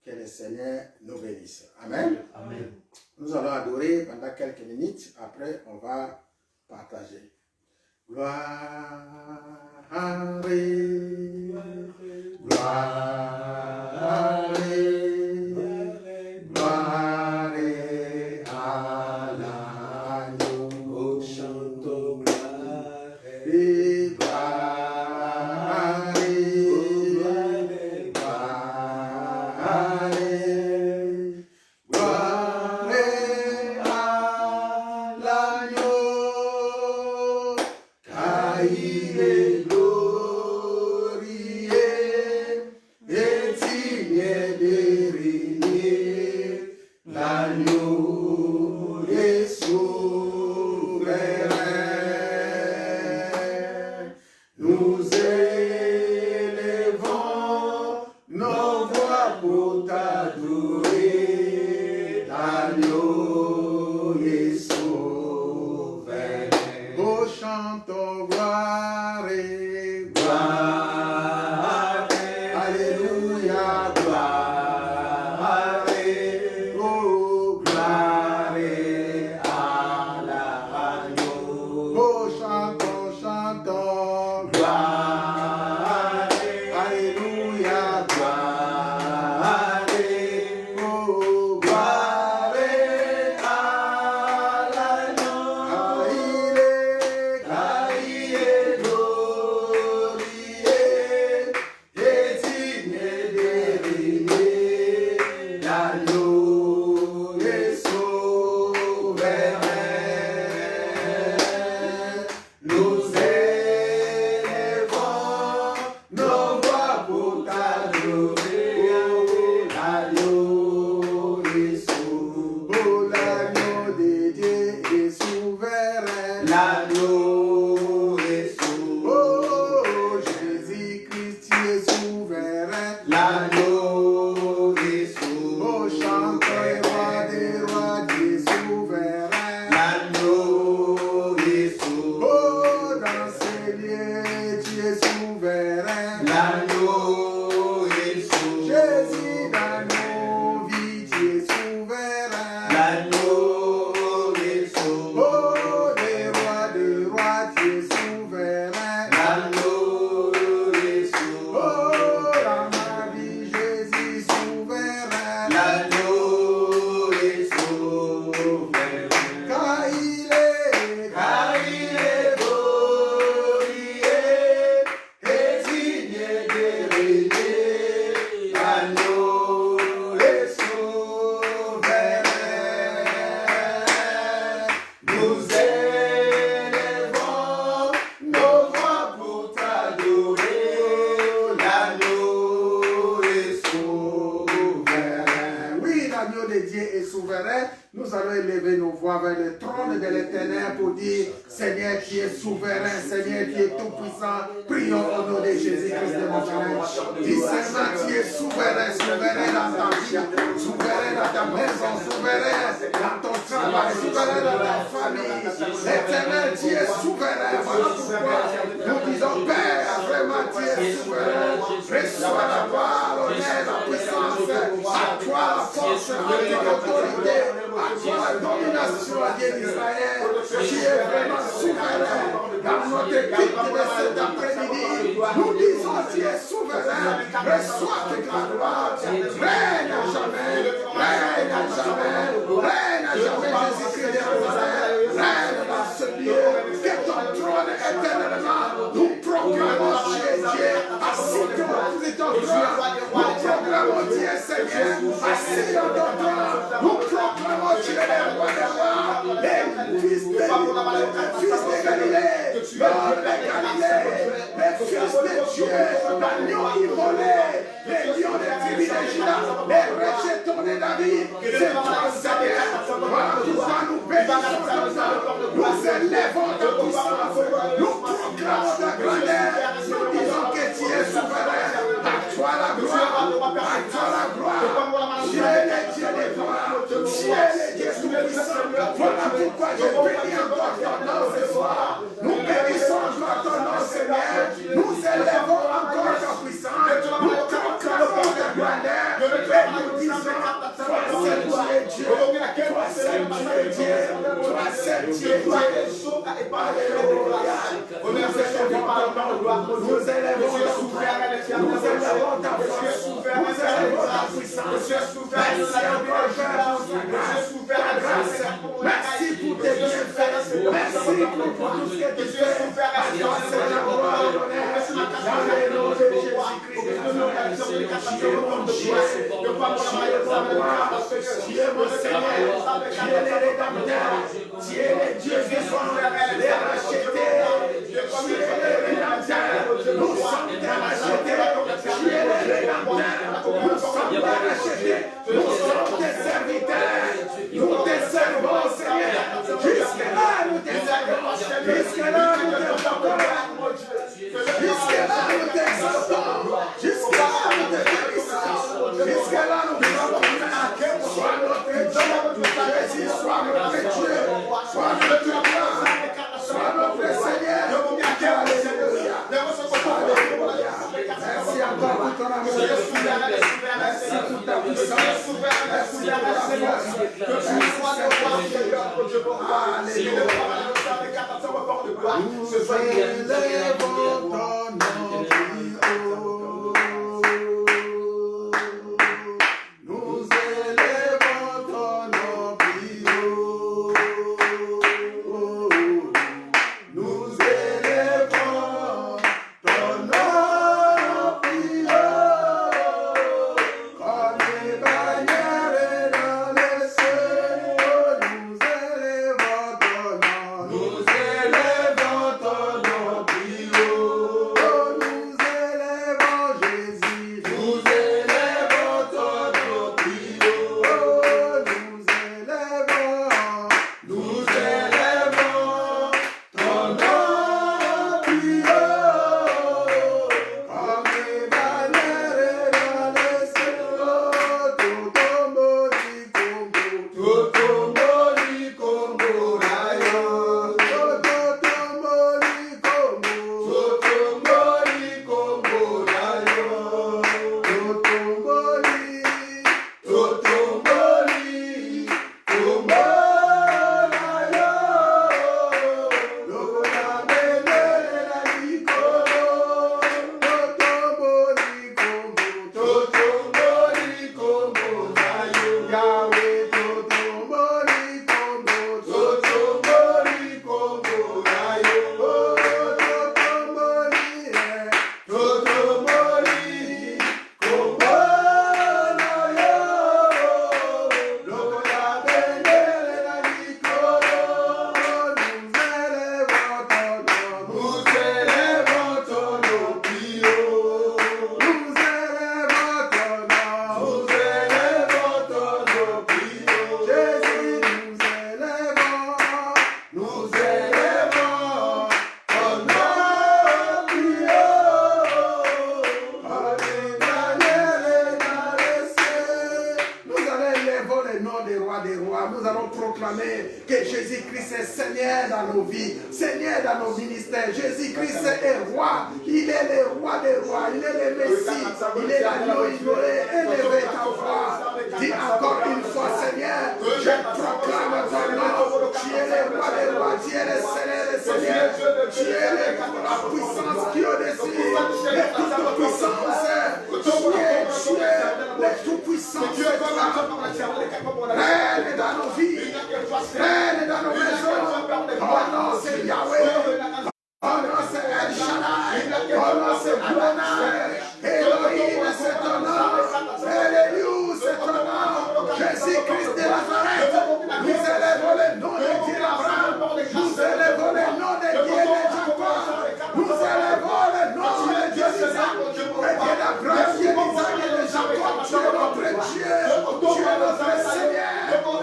Que le Seigneur nous bénisse. Amen. Amen. Nous allons adorer pendant quelques minutes. Après, on va partager. Gloire, gloire, gloire à l'agneau. Oh, chantons gloire, Et gloire, gloire, gloire à l'agneau, car il est glorieux et digne de régner. L'agneau est souverain. Nous élevons nos voix pour t'adorer. L'agneau est souverain. Oh, chantons gloire et gloire. Alléluia, gloire. Oh, gloire à l'agneau. Oh, chantons, chantons. Gloire. Alléluia, gloire. Oh, gloire à l'agneau. Car il est glorieux et digne de régner. L'agneau est souverain. Nous élevons nos voix pour t'adorer. L'agneau est souverain. Oh, l'agneau de Dieu est souverain. L'agneau est souverain. Oh, Jésus-Christ, tu es souverain. L'agneau est souverain. Oh, chantons, roi des rois, tu es souverain. L'agneau est souverain. Oh, dans ces lieux, tu es souverain. L'agneau est souverain. Jésus, dans nos vies, tu es souverain. L'agneau est souverain. Oh, des rois, tu es souverain. L'agneau est souverain. Oh, dans ma vie, Jésus souverain. L'agneau est souverain. Car il est glorieux et digne de régner. L'agneau est souverain. Nous élevons nos voix pour t'adorer. L'agneau est souverain. Oui, l'agneau de Dieu est souverain. Nous allons élever nos voix vers le trône de l'Éternel pour dire: Seigneur, tu es souverain, Seigneur, tu es tout-puissant. Prions au nom de Jésus-Christ de Nazareth. Dis Seigneur, tu es souverain, souverain dans ta vie, souverain dans ta maison, souverain dans ton travail, souverain dans ta famille. L'Éternel, tu es souverain. Voilà pourquoi nous disons: Père, vraiment, tu es souverain. Reçois la gloire, l'honneur, la puissance. À toi la force, à toi l'autorité, à toi la domination, Dieu d'Israël. Tu es vraiment souverain. Dans notre équipe de cet après-midi, nous disons: tu es souverain. Reçois toute la gloire. Règne à jamais. Règne à jamais. Règne à jamais, Jésus-Christ de Nazareth. Règne dans ce lieu. Que ton trône éternellement. Nous proclamons Dieu assis devant ton trône. Nous proclamons Dieu Seigneur assis dans ton trône. Nous proclamons Dieu les rois des rois. Les fils de Galilée. L'homme de Galilée. Les fils de Dieu. L'agneau immolé. Les lions des tribus de Juda. Les rejetons de David. C'est toi Seigneur. Voilà pourquoi nous bénissons ton nom. Nous élevons ta puissance. Nous proclamons ta grandeur. Nous disons que tu es souverain. À toi la gloire. À toi la gloire. Tu es le Dieu des gloires. Tu es le Dieu tout-puissant. Voilà pourquoi je bénis encore ton nom ce soir. Nous bénissons encore ton nom, Seigneur. Nous élevons encore ta puissance. Nous proclamons ta grandeur. paix, nous disons, toi seul tu es Dieu, toi seul tu es Dieu, toi seul tu es Dieu. Alléluia. Nous élevons ta force, nous élevons ta puissance. Merci encore Père pour ta grâce. Merci pour tes bienfaits. Merci pour tout ce que tu fais. À toi c'est la gloire et l'honneur. Dans le nom de Jésus-Christ de Nazareth, tu es mon Dieu, tu es mon Seigneur, tu es le Rédempteur, tu es le Dieu vivant, les rachetés, tu es le Rédempteur, nous sommes des rachetés, tu es le Rédempteur, nous sommes des rachetés, nous sommes des serviteurs, nous te servons Seigneur, jusque-là nous te servons, jusque-là nous te servons, jusque-là nous t'exaltons, jusque-là nous te bénissons, jusque-là nous te rendons sois notre Dieu, Jésus, sois notre Dieu, sois notre roi, sois notre Seigneur. Alléluia. Merci encore pour ton amour. Merci pour ta puissance. Merci pour ta force. Alléluia. Nous élevons ton nom plus haut. Nous élevons ton nom plus haut. Nous élevons ton nom plus haut. Comme les bannières dans les cieux, nous élevons ton nom. Nous élevons ton nom plus haut. Nous élevons Jésus. Nous élevons ton nom plus haut. Nous élevons ton nom plus haut. Comme les bannières dans les cieux, Totomboli Kombo, Rayo. Totomboli Kombo, Rayo. Totomboli Kombo, Rayo. Lokola bendele na likolo. Totomboli Kombo, Rayo. Yahweh, Totomboli Kombo, Rayo. Totomboli Kombo, Rayo. Lokola bendele na likolo. Nous élevons ton nom plus haut. Nous élevons ton nom. Nous élevons ton nom plus haut. Jésus, nous élevons ton nom plus haut. Comme les bannières dans les cieux. Nous allons élever le nom des rois des rois. Nous allons proclamer que Jésus-Christ est Seigneur dans nos vies, Seigneur dans nos ministères. Jésus-Christ est roi. Il est le roi des rois. Il est le Messie. Il est l'agneau ignoré. Élevé ta voix. Dis encore une fois, Seigneur, je proclame ton nom. Tu es le roi des rois. Tu es le Seigneur des seigneurs. Tu es la puissance qui est au-dessus de toute puissance. Tu es le tout-puissant. Règne dans nos vies. Règne dans nos maisons. Oh non, c'est Yahweh. Oh non, c'est El Shaddai. Oh non, c'est Adonai. Elohim, c'est ton nom. Elohim, c'est ton nom. Jésus-Christ de Nazareth. Nous élevons le nom de Dieu d'Abraham. Nous élevons le nom de Dieu de Jacob. Nous élevons le nom de Dieu d'Isaac. Le Dieu d'Abraham, Dieu d'Isaac et de Jacob. Tu es notre Dieu. Tu es notre Seigneur.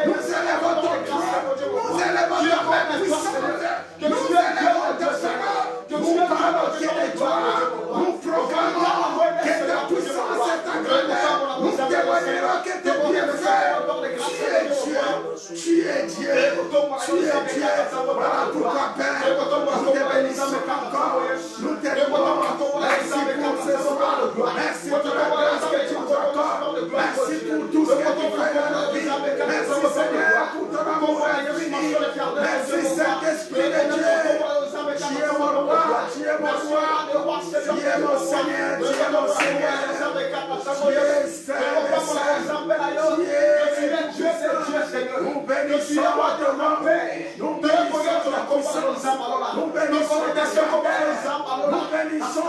Nous élevons ton trône. Nous élevons ta main puissante. Nous élevons ta parole. Nous parlons de toi. Nous proclamons que ta puissance est ta grandeur. Nous témoignons que tes bienfaits. Tu es Dieu. Voilà pourquoi, Père, nous te bénissons encore. Nous te louons. Merci pour ce soir. Merci pour la grâce que tu nous accordes. Merci pour tout ce que tu fais dans nos vies. Merci Seigneur pour ton amour infini. Merci Saint-Esprit de Dieu. Tu es mon roi, tu es mon roi. Tu es mon Seigneur, tu es mon Seigneur. Tu es Saint des Saints. Tu es Dieu, Seigneur. Nous bénissons ton nom. Nous bénissons ta puissance. Nous bénissons ta grandeur. Nous bénissons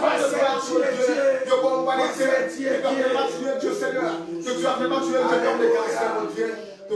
parce que tu es Dieu. Parce que tu es Dieu, Seigneur. Que tu as vraiment tué le Seigneur des grâces, mon Dieu.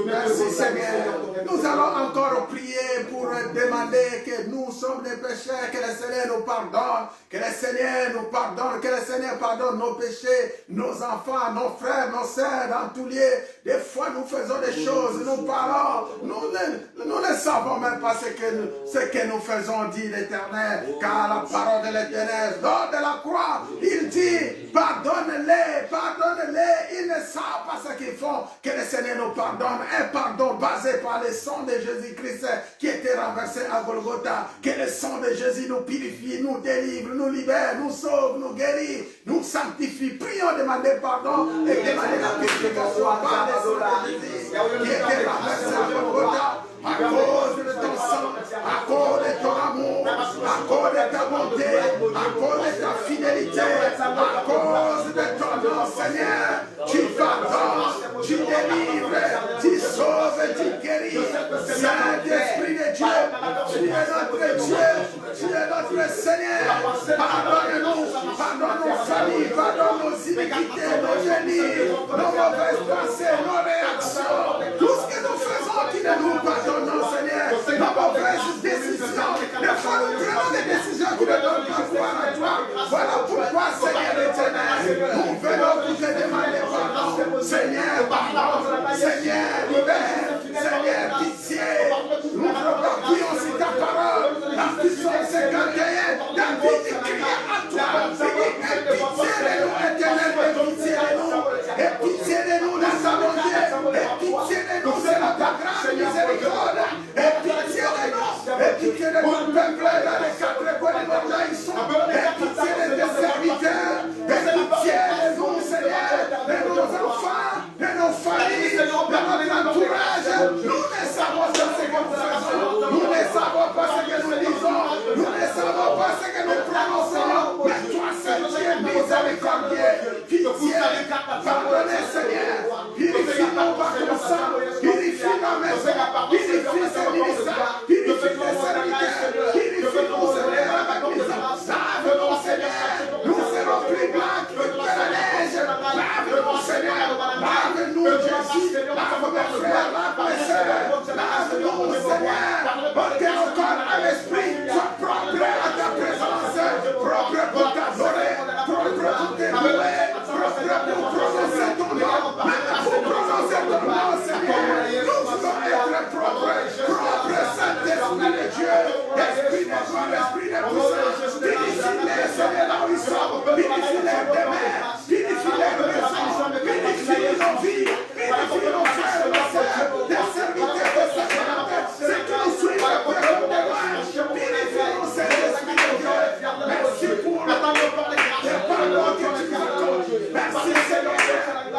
Merci Seigneur. Nous allons encore prier pour demander que nous sommes des pécheurs, que le Seigneur nous pardonne, que le Seigneur nous pardonne, que le Seigneur pardonne nos péchés, nos enfants, nos frères, nos sœurs, dans tous lieux. Des fois nous faisons des choses, nous parlons, nous ne savons même pas ce que nous faisons, dit l'Éternel, car la parole de l'Éternel, lors de la croix, il dit, pardonne-les, pardonne-les, ils ne savent pas ce qu'ils font, que le Seigneur nous pardonne. Un pardon basé par le sang de Jésus-Christ qui était renversé à Golgotha. Que le sang de Jésus nous purifie, nous délivre, nous libère, nous sauve, nous guérit, nous sanctifie. Prions, demander pardon et demander la purification par le sang de Jésus qui était renversé à Golgotha. À cause de ton sang, à cause de ton amour, à cause de ta bonté, à cause de ta fidélité, à cause de ton nom, Seigneur, tu pardonnes, tu délivres, tu sauves, tu guéris. Saint-Esprit de Dieu, tu es notre Dieu, tu es notre Seigneur. Pardonne-nous, pardonne nos familles, pardonne nos iniquités, nos délits, nos mauvaises pensées, nos réactions, tout ce que nous faisons qui ne nous pardonne. Non, Seigneur, nos mauvaises décisions. Des fois, nous prenons des décisions qui ne donnent pas gloire à toi. Voilà pourquoi, Seigneur éternel, nous venons pour te demander pardon. Seigneur, pardon. Seigneur, libère. Seigneur, pitié. Nous repartons sur ta parole. La puissance 51. David crie à toi. Et pitié de nous, éternel, et pitié de nous. Et pitié de nous, dans ta bonté. Et pitié de nous, c'est la ta grâce miséricorde. Et pitié de nous, et pitié de mon peuple dans les quatre coins du monde, ils sont. Et pitié de tes serviteurs, et pitié de nous, Seigneur, de nos enfants, de nos familles, de notre entourage. Nous ne savons pas ce que nous faisons, nous ne savons pas ce que nous disons, nous ne savons pas ce que nous prononçons. Mais toi, seul, tu es miséricordieux. Pitié, pardonnez, Seigneur. Purifie-nous par ton sang, purifie nos maisons, purifie ces ministères, purifie les serviteurs, purifie-nous, Seigneur, avec les hommes. Lave-nous, Seigneur, nous serons plus blancs que la neige. Lave-nous, Seigneur, lave-nous, Jésus, lave mes frères, lave mes sœurs, lave-nous, Seigneur, pour que nos corps et l'esprit soient propres à ta présence, propres pour t'adorer, propres pour te louer, propres pour prononcer ton nom, même pour prononcer ton nom, Seigneur. Nous voulons être propres, propres, Saint-Esprit de Dieu, Esprit de gloire, Esprit de puissance, purifie-les, Seigneur, là où ils sont, purifie-les des mers, purifie-les de maisons, purifie nos vies, purifie nos frères, nos sœurs, des serviteurs, des sacerdotes, ceux qui nous suivent après le témoignage, purifie-nous, Saint-Esprit de Dieu. Merci pour le pardon que tu nous accordes. Merci, Seigneur,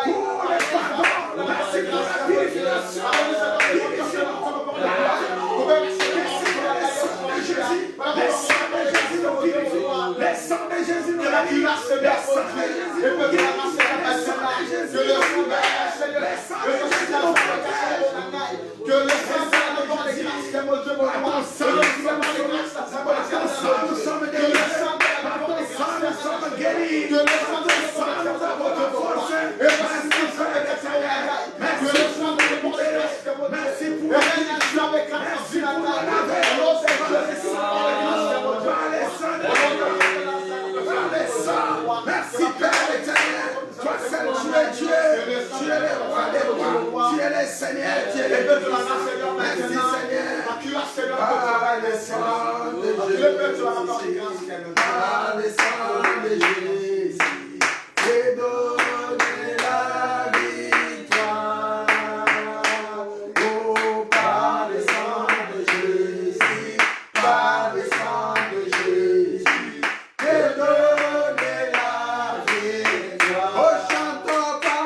pour le pardon. Merci pour la purification. Purifie-nous. Le sang de Jésus nous purifie. Le sang de Jésus nous guérit. Le sang de Jésus nous guérit. Le sang de Jésus nous libère. Le sang de Jésus nous protège. Que le sang de Jésus, par ton sang, nous sommes délivrés. Par ton sang, nous sommes guéris. Par ton sang, nous avons la force. Merci, Père éternel. Merci pour nous libérer. Merci pour nous guérir. Merci pour nous laver. Merci Père éternel, toi seul tu es Dieu, tu es le roi des rois, tu es le Seigneur, tu es le puissant. Merci Seigneur. Ah, le sang de Jésus, ah, le sang de Jésus, et donner la victoire. Oh, par le sang de Jésus, par le sang de Jésus, et donner la victoire. Oh, chantons par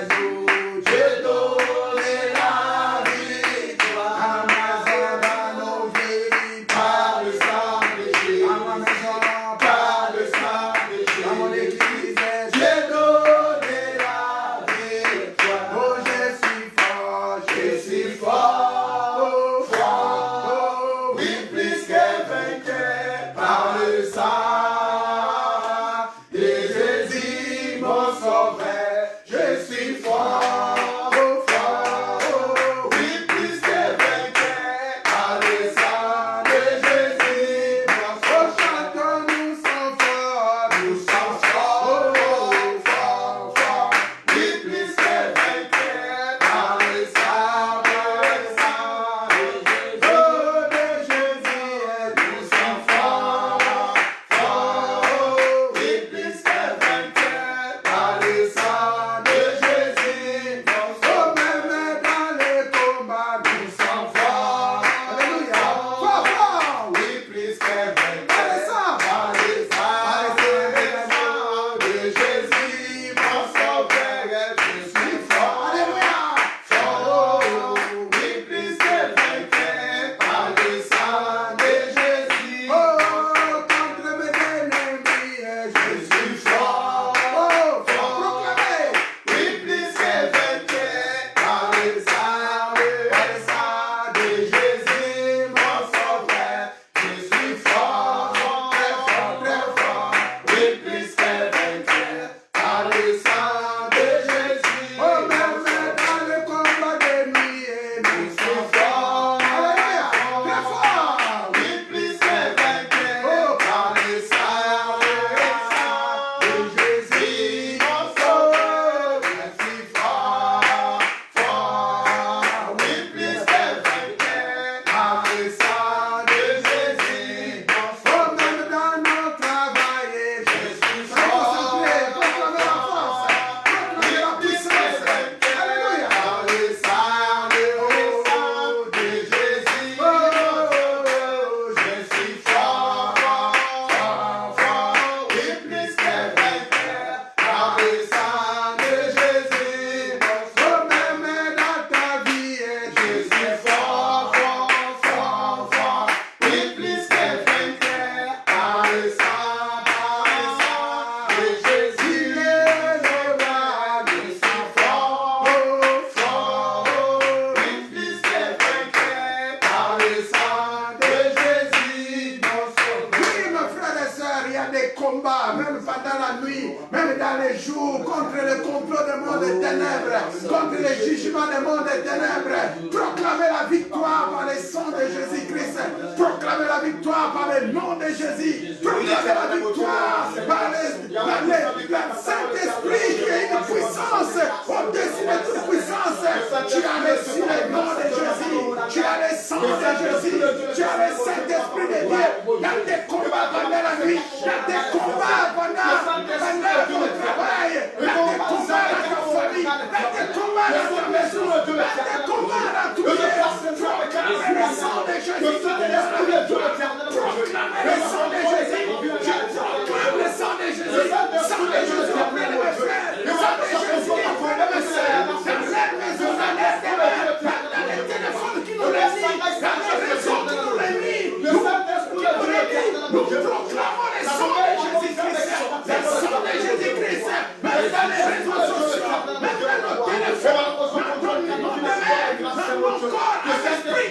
maison, j'ai donné la victoire. À ma maison, dans nos vies, par le sang de Jésus. À ma maison, par le sang de Jésus. À mon église, j'ai donné la victoire. Oh, je suis fort, je suis fort. Oh, fort, oh, oui, plus que vainqueur par le sang de Jésus, mon sauveur. Je suis fort, oh, fort, oh, oui, plus que vainqueur par le sang de Jésus, mon sauveur. Oh, chantons, nous sommes forts, oh, fort, fort, oui, plus que vainqueur par le sang de Jésus. Oh, de Jésus, nous sommes forts, oh, oui, plus que vainqueur par le sang de Jésus. Oh, même dans les combats, nous sommes forts. Alléluia. Fort, fort, oui, plus que vainqueur par le sang de Jésus, mon sauveur. Je suis fort. Alléluia. Fort, oui, plus que vainqueur par le sang de Jésus. Oh, contre mes ennemis, je suis fort. Oh, fort, proclamez. Oui, plus que vainqueur par le sang de Jésus, mon sauveur. Je suis fort, très fort, très fort. Oui, plus que vainqueur par le sang de Jésus. Oh, même dans le combat de nuit, nous sommes forts. Alléluia, très fort. Oui, plus que vainqueur par le sang de Jésus, mon sauveur. Je suis fort, fort. Oui, plus que vainqueur par le sang de Jésus, mon sauveur. Oh, même dans nos travail, je suis fort. Proclamez la force, proclamez la puissance. Alléluia. Par le sang de Jésus, oh, je suis fort, fort, fort. Oui, plus que vainqueur par le sang de Jésus. Oh, même dans ta vie, je suis fort, fort, fort, fort. Oui, plus que vainqueur par le sang de Jésus. Le roi, je suis fort, fort. Oui, plus que vainqueur par le sang de Jésus, mon sauveur. Oui, mes frères et sœurs, il y a des combats, même pendant la nuit, même dans les jours, contre le complot des mondes des ténèbres, contre le jugement des mondes des ténèbres. Proclamez la victoire par le sang de Jésus-Christ. Proclamez la victoire par le nom de Jésus. Proclamez la victoire par le Saint-Esprit qui est une puissance au-dessus de toute puissance. Tu as reçu le nom de Jésus. Tu as le sang de Jésus. Tu as le Saint-Esprit de Dieu. Il y a des combats pendant la nuit. Il y a des combats pendant ton travail. Il y a des combats dans ta famille. Il y a des combats dans ta maison. Il y a des combats dans tout le proclamez le sang de Jésus. Proclamez le sang de Jésus. Je proclame le sang de Jésus. Sang de Jésus auprès de mes frères. Sang de Jésus auprès de mes sœurs. Dans les maisons, dans les demeures, dans les téléphones qui nous réunissent, dans les réseaux qui nous réunissent. Nous proclamons le sang de Jésus-Christ. Le sang de Jésus-Christ. Même dans les réseaux sociaux, même dans nos téléphones, dans nos demeures, dans nos corps, dans l'esprit.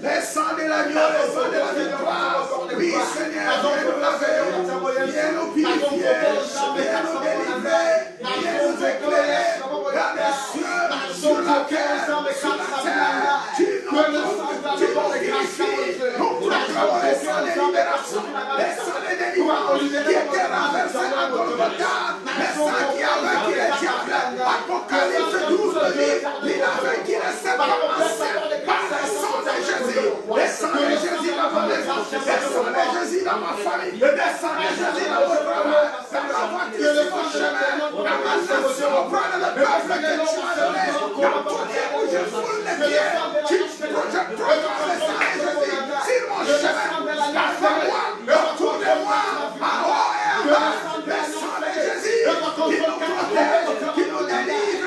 Le sang de l'agneau, le sang de la victoire. Oui, Seigneur, viens nous laver, viens nous purifier, viens nous délivrer, viens nous éclairer. Dans les cieux, sur la terre, sur la terre, tu nous purifies. Nous proclamons le sang de libération, le sang de délivrance qui était renversé à Golgotha, le sang qui a vaincu le diable. Apocalypse 12 dit, il a vaincu le serpent par le sang de Jésus. Le sang de Jésus dans ma maison, le sang de Jésus dans ma famille, le sang de Jésus dans mon travail, dans la voiture sur mon chemin, dans ma nation, auprès de le peuple que tu as donné, dans tout lieu où je foule les pieds, je proclame le sang de Jésus sur mon chemin, dans moi, autour de moi, en haut et en bas, le sang de Jésus qui nous protège, qui nous délivre.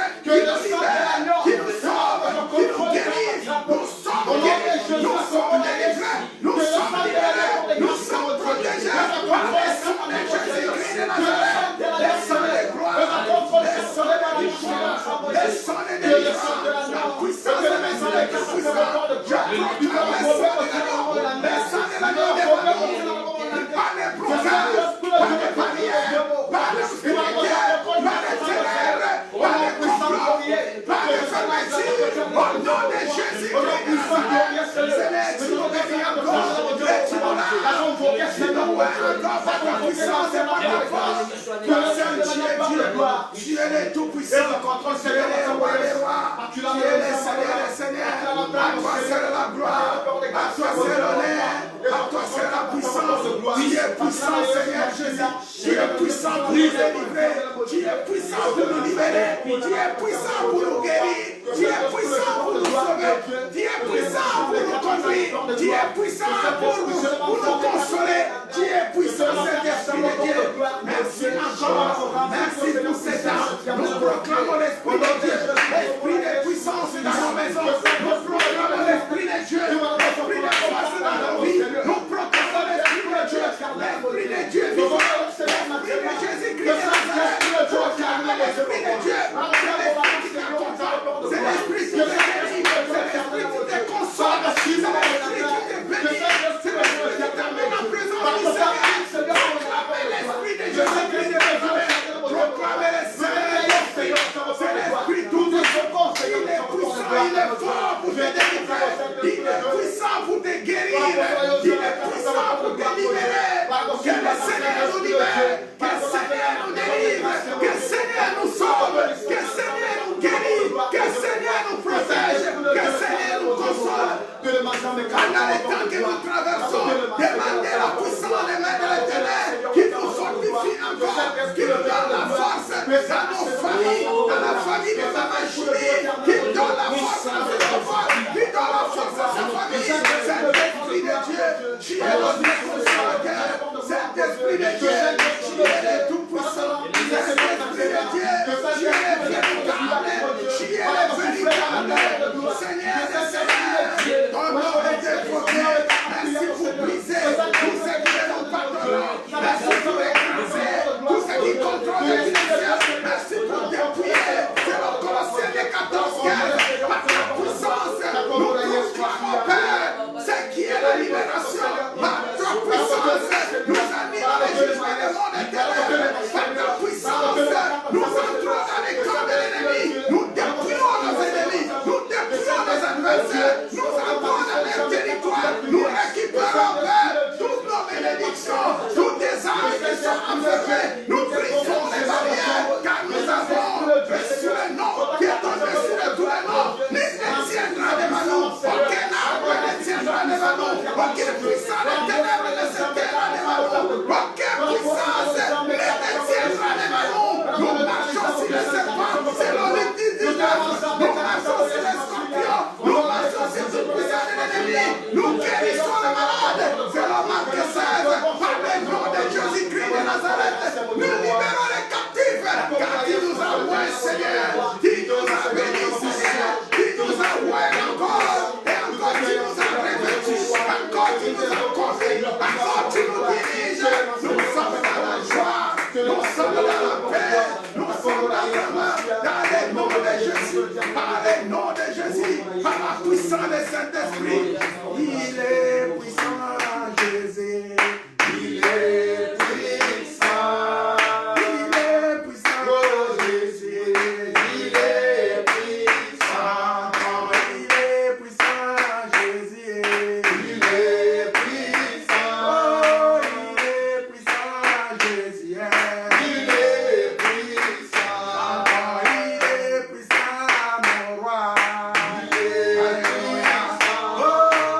le sang de délivrance, la puissance de l'Esprit puissant. Je proclame le sang de l'agneau, le sang de l'agneau démonique, par les blocages, par les barrières, par l'obscurité, par les ténèbres, par les complots, par les fermetures, au nom de Jésus-Christ de Nazareth. Seigneur, tu nous bénis encore, et tu nous laves, tu nous vois encore par ta puissance et par ta force. Toi seul, tu es Dieu, tu es le Tout-Puissant, tu es le roi des rois, tu es le Seigneur des seigneurs. À toi seul la gloire, à toi seul l'honneur, à toi seul la puissance. Tu es puissant, Seigneur Jésus. Tu es puissant pour nous délivrer. Tu es puissant pour nous libérer. Tu es puissant pour nous guérir. Tu es puissant pour nous sauver. Tu es puissant pour nous conduire. Tu es puissant pour nous consoler. Tu es puissant, Saint-Esprit de Dieu. Merci encore. Merci pour ces temps. Nous proclamons l'Esprit de Dieu. L'Esprit de puissance dans nos maisons. Nous proclamons l'Esprit de Dieu. L'Esprit de force dans nos vies. Nous proclamons l'Esprit de Dieu. L'Esprit de Dieu vivant. L'Esprit de Jésus-Christ de Nazareth. Proclamons l'Esprit de Dieu. C'est l'Esprit qui te guérit. C'est l'Esprit qui te console. C'est l'Esprit qui te bénit. C'est l'Esprit qui t'amène en présence du Seigneur. Proclamez l'Esprit de Jésus-Christ de Nazareth. Proclamez le Saint-Esprit. C'est l'Esprit tout de secours. Il est puissant, il est fort pour te délivrer. Il est puissant pour te guérir. Il est puissant pour te libérer. Que le Seigneur nous libère. Que le Seigneur nous délivre. Que le Seigneur nous sauve. Que le Seigneur nous guérit. Que le Seigneur nous protège. Que le Seigneur nous console. Pendant les temps que nous traversons, demandez la puissance des mains de l'Éternel qui nous fortifie encore, qui nous donne la force dans nos familles, dans la famille de Maman Julie, qui donne la force à ses enfants, qui donne la force à sa famille. Saint-Esprit de Dieu, tu es notre consolateur. Saint-Esprit de Dieu, tu es le Tout-Puissant. Saint-Esprit de Dieu, tu es le véritable. Tu es le véritable. Seigneur des Seigneurs, ton nom est dévoté. Merci pour briser tout ce qui est non pardonnant. Merci pour écraser tout ce qui contrôle l'Église. Merci pour dépouiller. C'est le Colossiens des 14-15. Par ta puissance, nous proclamons, Père, ce qui est la libération. Par ta puissance, nous anime le jugement des mondes éternels. Par ta puissance, nous entrons dans les camps de l'ennemi. Nous dépouillons nos ennemis. Nous dépouillons nos adversaires. Nous entrons dans leur territoire. Nous récupérons, Père, toutes nos bénédictions, toutes les âmes qui sont enfermées. Nous brisons les barrières, car nous avons reçu le nom qui est au-dessus de tous les noms. Nul ne tiendra devant nous. Aucun arbre ne tiendra devant nous. Aucune puissance des ténèbres ne se tiendra devant nous. Aucune puissance ne tiendra devant nous. Nous marchons sur les serpents, c'est l'Olympe 19. Nous marchons sur les scorpions. Nous marchons sur toute puissance de l'ennemi. Nous guérissons les malades. C'est le Marc 16. Par le nom de Jésus-Christ de Nazareth, nous libérons les captifs. Car tu nous as oués, Seigneur. Tu nous as bénis, Seigneur. Tu nous as oués encore. Et encore tu nous as revêtus. Encore tu nous as conduits. Encore tu nous diriges. Nous sommes dans la joie. Nous sommes dans la paix. Nous sommes dans l'amour. Dans le nom de Jésus. Par le nom de Jésus. Par la puissance du Saint-Esprit. Il est puissant, Jésus. Il est puissant. Il est puissant, Jésus. Il est puissant. Il est puissant, Jésus. Il est puissant. Oh, il est puissant, Jésus. Il est puissant. Il est puissant, mon roi. Il est puissant. Oh,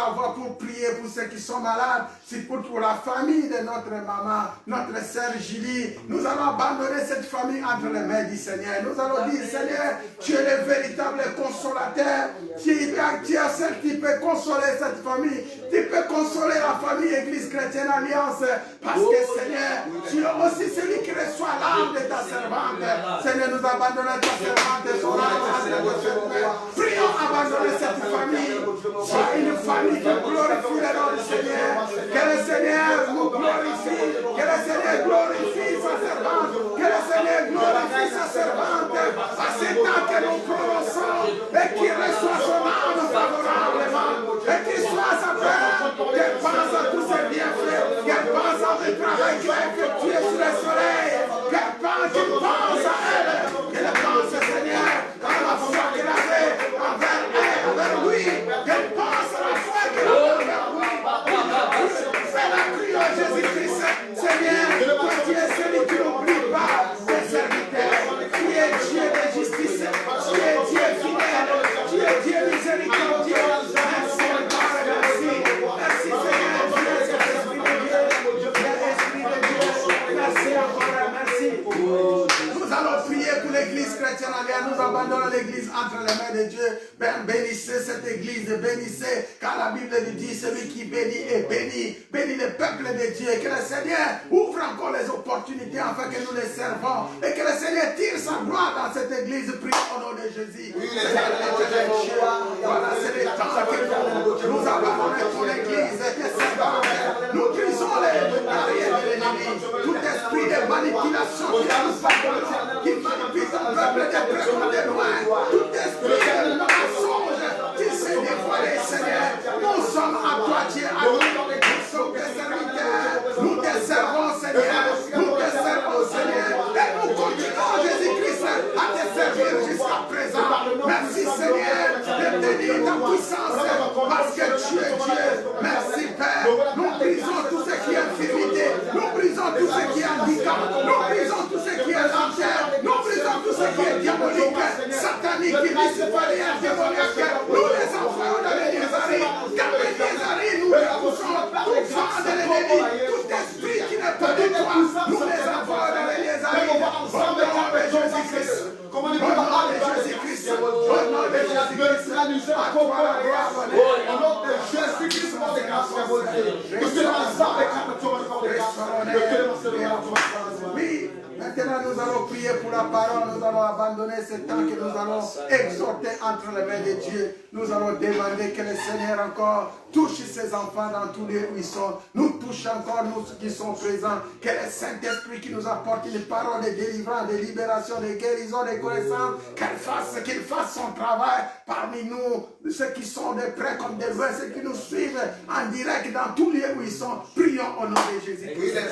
la voix pour prier pour ceux qui sont malades. C'est pour la famille de notre maman, notre sœur Julie. Nous allons abandonner cette famille entre les mains du Seigneur. Nous allons dire, Seigneur, tu es le véritable consolateur. Tu es celle qui peut consoler cette famille. Tu peux consoler la famille Église Chrétienne Alliance. Parce que, Seigneur, tu es aussi celui qui reçoit l'âme de ta servante. Seigneur, nous abandonnons ta servante et son âme entre tes mains. Prions abandonner cette famille. Sois une famille qui glorifie le nom du Seigneur. Que le Seigneur nous glorifie. Que le Seigneur glorifie sa servante. Que le Seigneur glorifie sa servante. À ce temps que nous prononçons et qu'il reçoit son âme favorablement. Et qu'il soit sa paix. Qu'elle pense à tous ses bienfaits. Qu'elle pense à le travail qu'il a effectué sur le soleil. Qu'elle pense à elle. Qu'elle pense, Seigneur, à la foi qu'elle avait envers lui. Qu'elle pense à la foi qu'elle avait envers lui. Fais la prière, Jésus-Christ. Seigneur, toi tu es celui qui n'oublie pas tes serviteurs. Tu es Dieu de justice. Tu es Dieu fidèle. Tu es Dieu miséricordieux. Merci encore, merci. Merci Seigneur, Dieu, Esprit de Dieu. Merci encore, merci. Nous allons prier pour l'église chrétienne alliance. Nous abandonnons l'église entre les mains de Dieu. Bénissez cette église, bénissez. Car la Bible nous dit, celui qui bénit est béni. Bénis le peuple de Dieu. Que le Seigneur ouvre encore les opportunités afin que nous les servons. Et que le Seigneur tire sa gloire dans cette église. Prions au nom de Jésus. Voilà, c'est le temps que nous abandonnons ton église et tes servants. Nous brisons les barrières de l'ennemi. Tout esprit de manipulation qui manipule ton peuple de près ou de loin. Tout esprit de mensonge qui s'est dévoilé, Seigneur. Nous sommes à toi, Dieu, à nous. Nous sommes tes serviteurs. Nous te servons, Seigneur. Nous te servons, Seigneur. Et nous continuons, Jésus-Christ, à te servir jusqu'à présent. Merci, Seigneur, de tenir ta puissance parce que tu es Dieu. Merci, Père. Nous brisons tout ce qui est infirmité. Nous brisons tout ce qui est handicap. Nous brisons tout ce qui est enfer. Nous brisons tout ce qui est diabolique, satanique, luciférien, démoniaque. Nous les envoyons dans les Nézaris. Car les Nézaris, nous repoussons tout vent de l'ennemi. Tout esprit qui n'est pas de toi, nous les envoyons dans les Nézaris. Au nom de Jésus-Christ. Au nom de Jésus-Christ. Au nom de Jésus-Christ. À toi la gloire. Au nom de Jésus-Christ, mon Dieu, grâce à mon Dieu. Que tu l'ensemble des cartes, tu oui, maintenant nous allons prier pour la parole, nous allons abandonner ce temps que nous allons exhorter entre les mains de Dieu. Nous allons demander que le Seigneur encore touche ses enfants dans tous les lieux où ils sont. Nous touche encore nous qui sont présents. Que le Saint-Esprit qui nous apporte une parole de délivrance, de libération, de guérison, de connaissance, qu'il fasse son travail parmi nous, ceux qui sont de près comme de loin, ceux qui nous suivent en direct dans tous les lieux où ils sont. Prions au nom de Jésus-Christ. C'est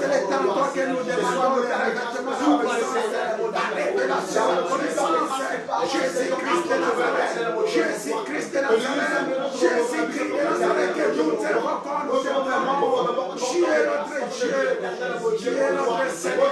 le temps encore que nous demandons le revêtement de la révélation, la connaissance. Jésus-Christ de Nazareth, Jésus-Christ de Nazareth, Jésus-Christ de Nazareth, que nous te reconnaissons, nous te remercions. Tu es notre Dieu, tu es notre Seigneur.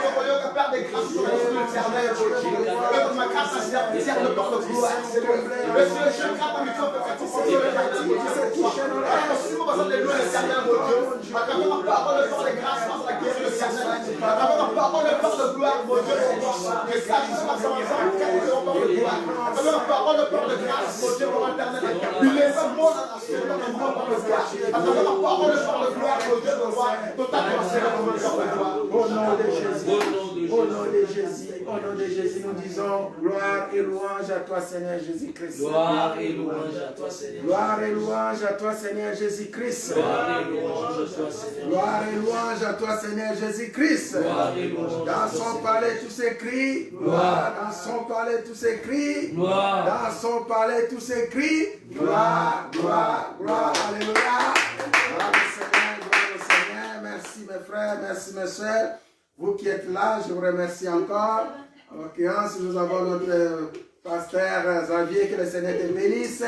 Au nom de Jésus, nous disons gloire et louange à toi, Seigneur Jésus-Christ. Gloire et louange à toi, Seigneur. Gloire et louange à toi, Seigneur Jésus-Christ. Gloire et louange à toi, Seigneur. Gloire et louange à toi, Seigneur Jésus-Christ. Gloire et louange. Dans son palais, tous ces cris. Gloire. Dans son palais, tous ces cris. Gloire. Dans son palais, tous ces cris. Gloire, gloire, gloire. Alléluia. Gloire au Seigneur, gloire au Seigneur. Merci mes frères, merci mes soeurs. Vous qui êtes là, je vous remercie encore. En l'occurrence, nous avons notre pasteur Xavier, que le Seigneur te bénisse.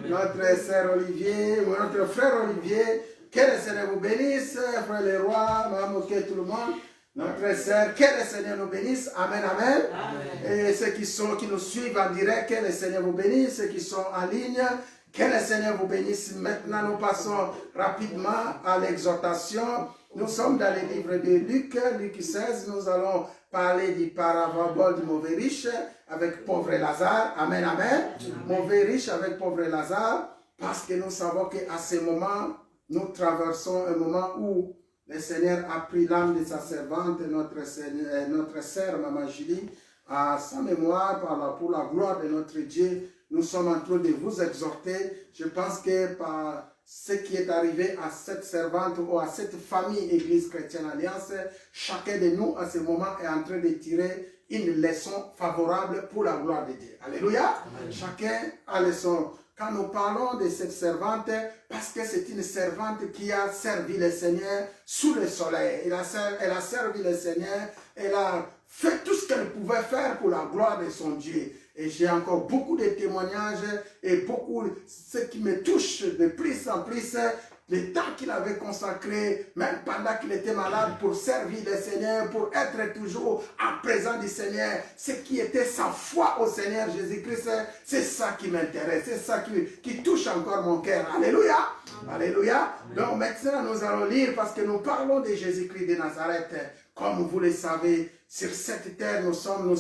Notre sœur Olivier, notre frère Olivier, que le Seigneur vous bénisse. Frère Leroy, Maman Moké, tout le monde. Notre sœur, que le Seigneur nous bénisse. Amen, amen. Et ceux qui nous suivent en direct, que le Seigneur vous bénisse. Ceux qui sont en ligne, que le Seigneur vous bénisse. Maintenant, nous passons rapidement à l'exhortation. Nous sommes dans le livre de Luc, Luc 16. Nous allons parler du parabole du mauvais riche avec pauvre Lazare. Amen, amen. Mauvais riche avec pauvre Lazare. Parce que nous savons qu'à ce moment, nous traversons un moment où le Seigneur a pris l'âme de sa servante, notre sœur, Maman Julie, à sa mémoire pour la gloire de notre Dieu. Nous sommes en train de vous exhorter. Je pense que par ce qui est arrivé à cette servante ou à cette famille Église Chrétienne Alliance, chacun de nous à ce moment est en train de tirer une leçon favorable pour la gloire de Dieu. Alléluia. Amen. Chacun a leçon. Quand nous parlons de cette servante, parce que c'est une servante qui a servi le Seigneur sous le soleil. Elle a servi le Seigneur, elle a fait tout ce qu'elle pouvait faire pour la gloire de son Dieu. Et j'ai encore beaucoup de témoignages et beaucoup, ce qui me touche de plus en plus, le temps qu'il avait consacré, même pendant qu'il était malade, pour servir le Seigneur, pour être toujours en présence du Seigneur, ce qui était sa foi au Seigneur Jésus-Christ, c'est ça qui m'intéresse, c'est ça qui touche encore mon cœur. Alléluia! Alléluia! Donc maintenant nous allons lire parce que nous parlons de Jésus-Christ de Nazareth. Comme vous le savez, sur cette terre, nous sommes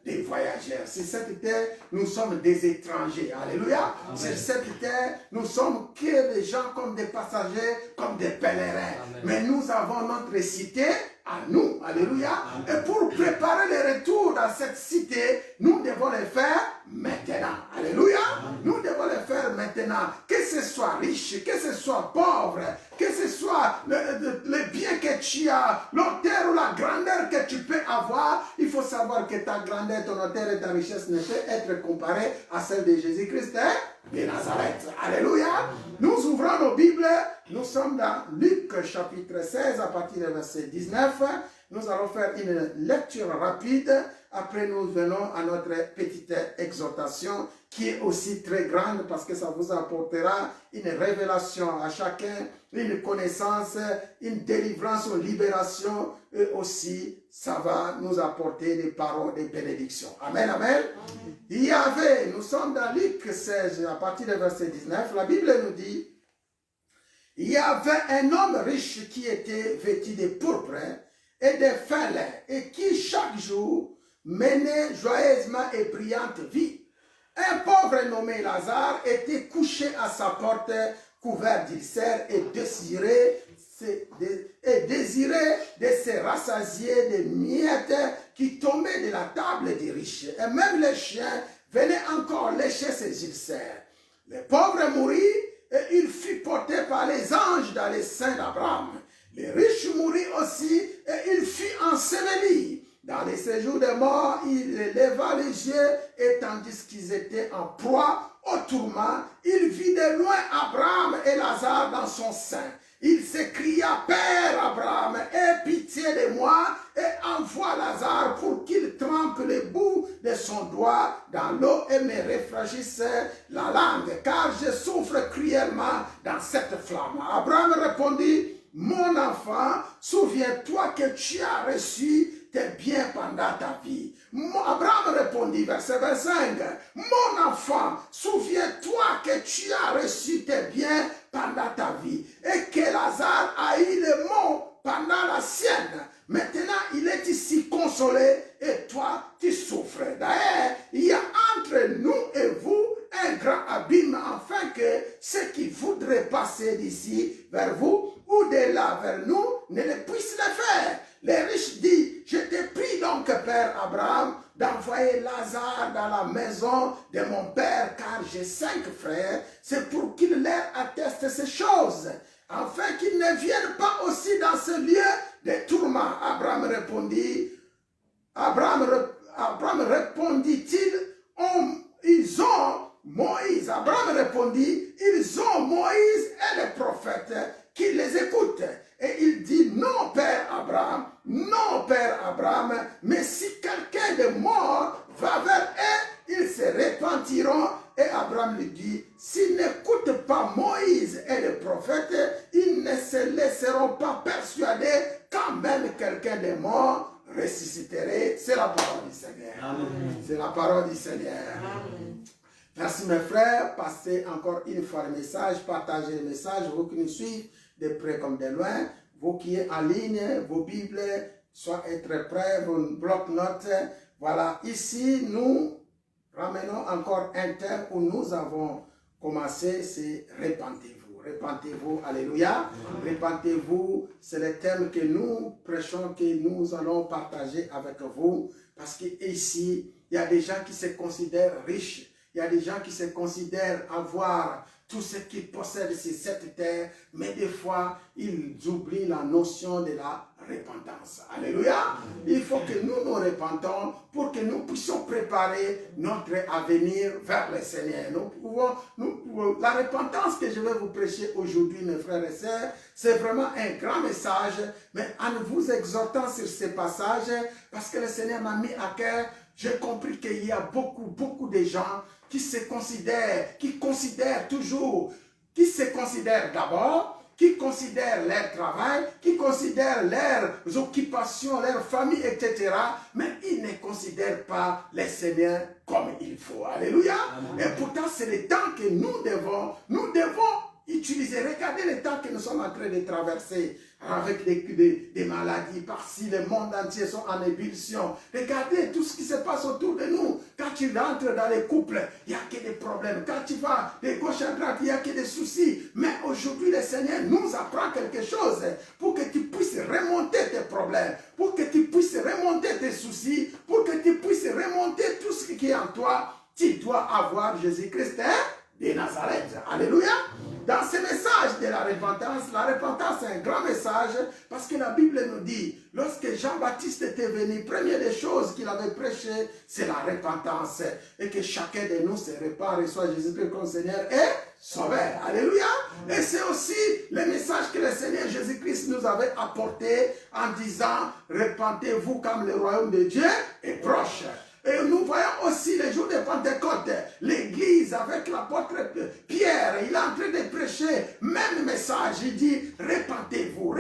des voyageurs. Sur cette terre, nous sommes des étrangers. Alléluia. Amen. Sur cette terre, nous sommes que des gens comme des passagers, comme des pèlerins. Amen. Mais nous avons notre cité à nous. Alléluia. Amen. Et pour préparer le retour dans cette cité, nous devons le faire maintenant. Alléluia. Amen. Nous devons le faire maintenant. Que ce soit riche, que ce soit pauvre, que ce soit le bien que tu as, l'auteur ou la grandeur que tu peux avoir, il faut savoir que ta grandeur, ton auteur et ta richesse ne peut être comparée à celle de Jésus-Christ de Nazareth. Alléluia. Nous ouvrons nos Bibles. Nous sommes dans Luc chapitre 16 à partir du verset 19. Nous allons faire une lecture rapide. Après, nous venons à notre petite exhortation qui est aussi très grande parce que ça vous apportera une révélation à chacun, une connaissance, une délivrance, une libération et aussi ça va nous apporter des paroles de bénédiction. Amen, amen. Il y avait, nous sommes dans Luc 16 à partir du verset 19, la Bible nous dit, il y avait un homme riche qui était vêtu de pourpre et de fin lin et qui chaque jour menait joyeusement et brillante vie. Un pauvre nommé Lazare était couché à sa porte, couvert d'ulcères et désirait de se rassasier des miettes qui tombaient de la table des riches. Et même les chiens venaient encore lécher ses ulcères. Le pauvre mourut et il fut porté par les anges dans les seins d'Abraham. Le riche mourut aussi et il fut enseveli. Dans les séjours des morts, il leva les yeux et tandis qu'ils étaient en proie au tourment, il vit de loin Abraham et Lazare dans son sein. Il s'écria, Père Abraham, aie pitié de moi et envoie Lazare pour qu'il trempe le bout de son doigt dans l'eau et me rafraîchisse la langue, car je souffre cruellement dans cette flamme. Abraham répondit, mon enfant, souviens-toi que tu as reçu tes biens pendant ta vie. Abraham répondit, verset 25, mon enfant, souviens-toi que tu as reçu tes biens pendant ta vie et que Lazare a eu le mot pendant la sienne. Maintenant, il est ici consolé et toi, tu souffres. D'ailleurs, il y a entre nous et vous un grand abîme afin que ceux qui voudraient passer d'ici vers vous ou de là vers nous ne le puissent le faire. Les riches disent, je te prie donc, Père Abraham, d'envoyer Lazare dans la maison de mon père, car j'ai 5 frères, c'est pour qu'il leur atteste ces choses, afin qu'ils ne viennent pas aussi dans ce lieu de tourment. Abraham répondit, ils ont Moïse. Abraham répondit, ils ont Moïse et les prophètes qui les écoutent. Et il dit, non, Père Abraham, mais si quelqu'un de mort va vers eux, ils se repentiront. Et Abraham lui dit, s'ils n'écoutent pas Moïse et les prophètes, ils ne se laisseront pas persuader, quand même quelqu'un des morts ressusciterait. C'est la parole du Seigneur. C'est la parole du Seigneur. Amen. Merci mes frères, passez encore une fois le message, partagez le message, vous qui nous suivez de près comme de loin, vous qui êtes en ligne, vos Bibles, soyez très prêts, vos blocs-notes. Voilà, ici nous ramenons encore un thème où nous avons commencé, c'est repentez-vous. Repentez-vous, alléluia. Repentez-vous, c'est le thème que nous prêchons, que nous allons partager avec vous, parce qu'ici, il y a des gens qui se considèrent riches. Il y a des gens qui se considèrent avoir tout ce qu'ils possèdent sur cette terre, mais des fois, ils oublient la notion de la repentance. Alléluia! Il faut que nous nous repentons pour que nous puissions préparer notre avenir vers le Seigneur. La repentance que je vais vous prêcher aujourd'hui, mes frères et sœurs, c'est vraiment un grand message, mais en vous exhortant sur ces passages, parce que le Seigneur m'a mis à cœur, j'ai compris qu'il y a beaucoup de gens qui se considèrent, qui se considèrent d'abord, qui considèrent leur travail, qui considèrent leurs occupations, leur famille, etc. Mais ils ne considèrent pas les Seigneurs comme il faut. Alléluia. Amen. Et pourtant, c'est le temps que nous devons utiliser. Regardez le temps que nous sommes en train de traverser avec des maladies par-ci, le monde entier sont en ébullition. Regardez tout ce qui se passe autour de nous. Quand tu rentres dans les couples, il n'y a que des problèmes. Quand tu vas de gauche à droite, il n'y a que des soucis. Mais aujourd'hui, le Seigneur nous apprend quelque chose pour que tu puisses remonter tes problèmes, pour que tu puisses remonter tes soucis, pour que tu puisses remonter tout ce qui est en toi. Tu dois avoir Jésus-Christ de Nazareth. Alléluia. Dans ce message de la repentance c'est un grand message parce que la Bible nous dit, lorsque Jean-Baptiste était venu, première des choses qu'il avait prêché, c'est la repentance. Et que chacun de nous se répand, reçoit Jésus-Christ comme Seigneur et Sauveur. Alléluia. Et c'est aussi le message que le Seigneur Jésus-Christ nous avait apporté en disant, repentez-vous comme le royaume de Dieu est proche. Et nous voyons aussi les jours de Pentecôte, l'église avec l'apôtre Pierre, il est en train de prêcher, même message, il dit, repentez-vous,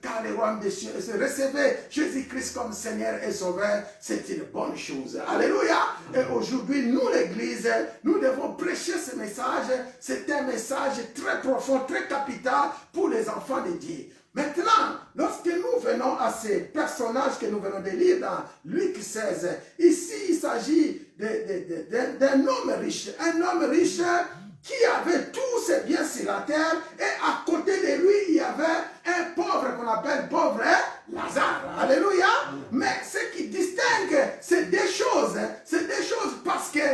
car le royaume des cieux, recevez Jésus-Christ comme Seigneur et Sauveur, c'est une bonne chose. Alléluia. Et aujourd'hui, nous l'église, nous devons prêcher ce message, c'est un message très profond, très capital pour les enfants de Dieu. Maintenant, lorsque nous venons à ces personnages que nous venons de lire dans Luc 16, ici il s'agit d'un homme riche qui avait tous ses biens sur la terre et à côté de lui il y avait un pauvre qu'on appelle pauvre Lazare. Alléluia. Mais ce qui distingue c'est des choses parce que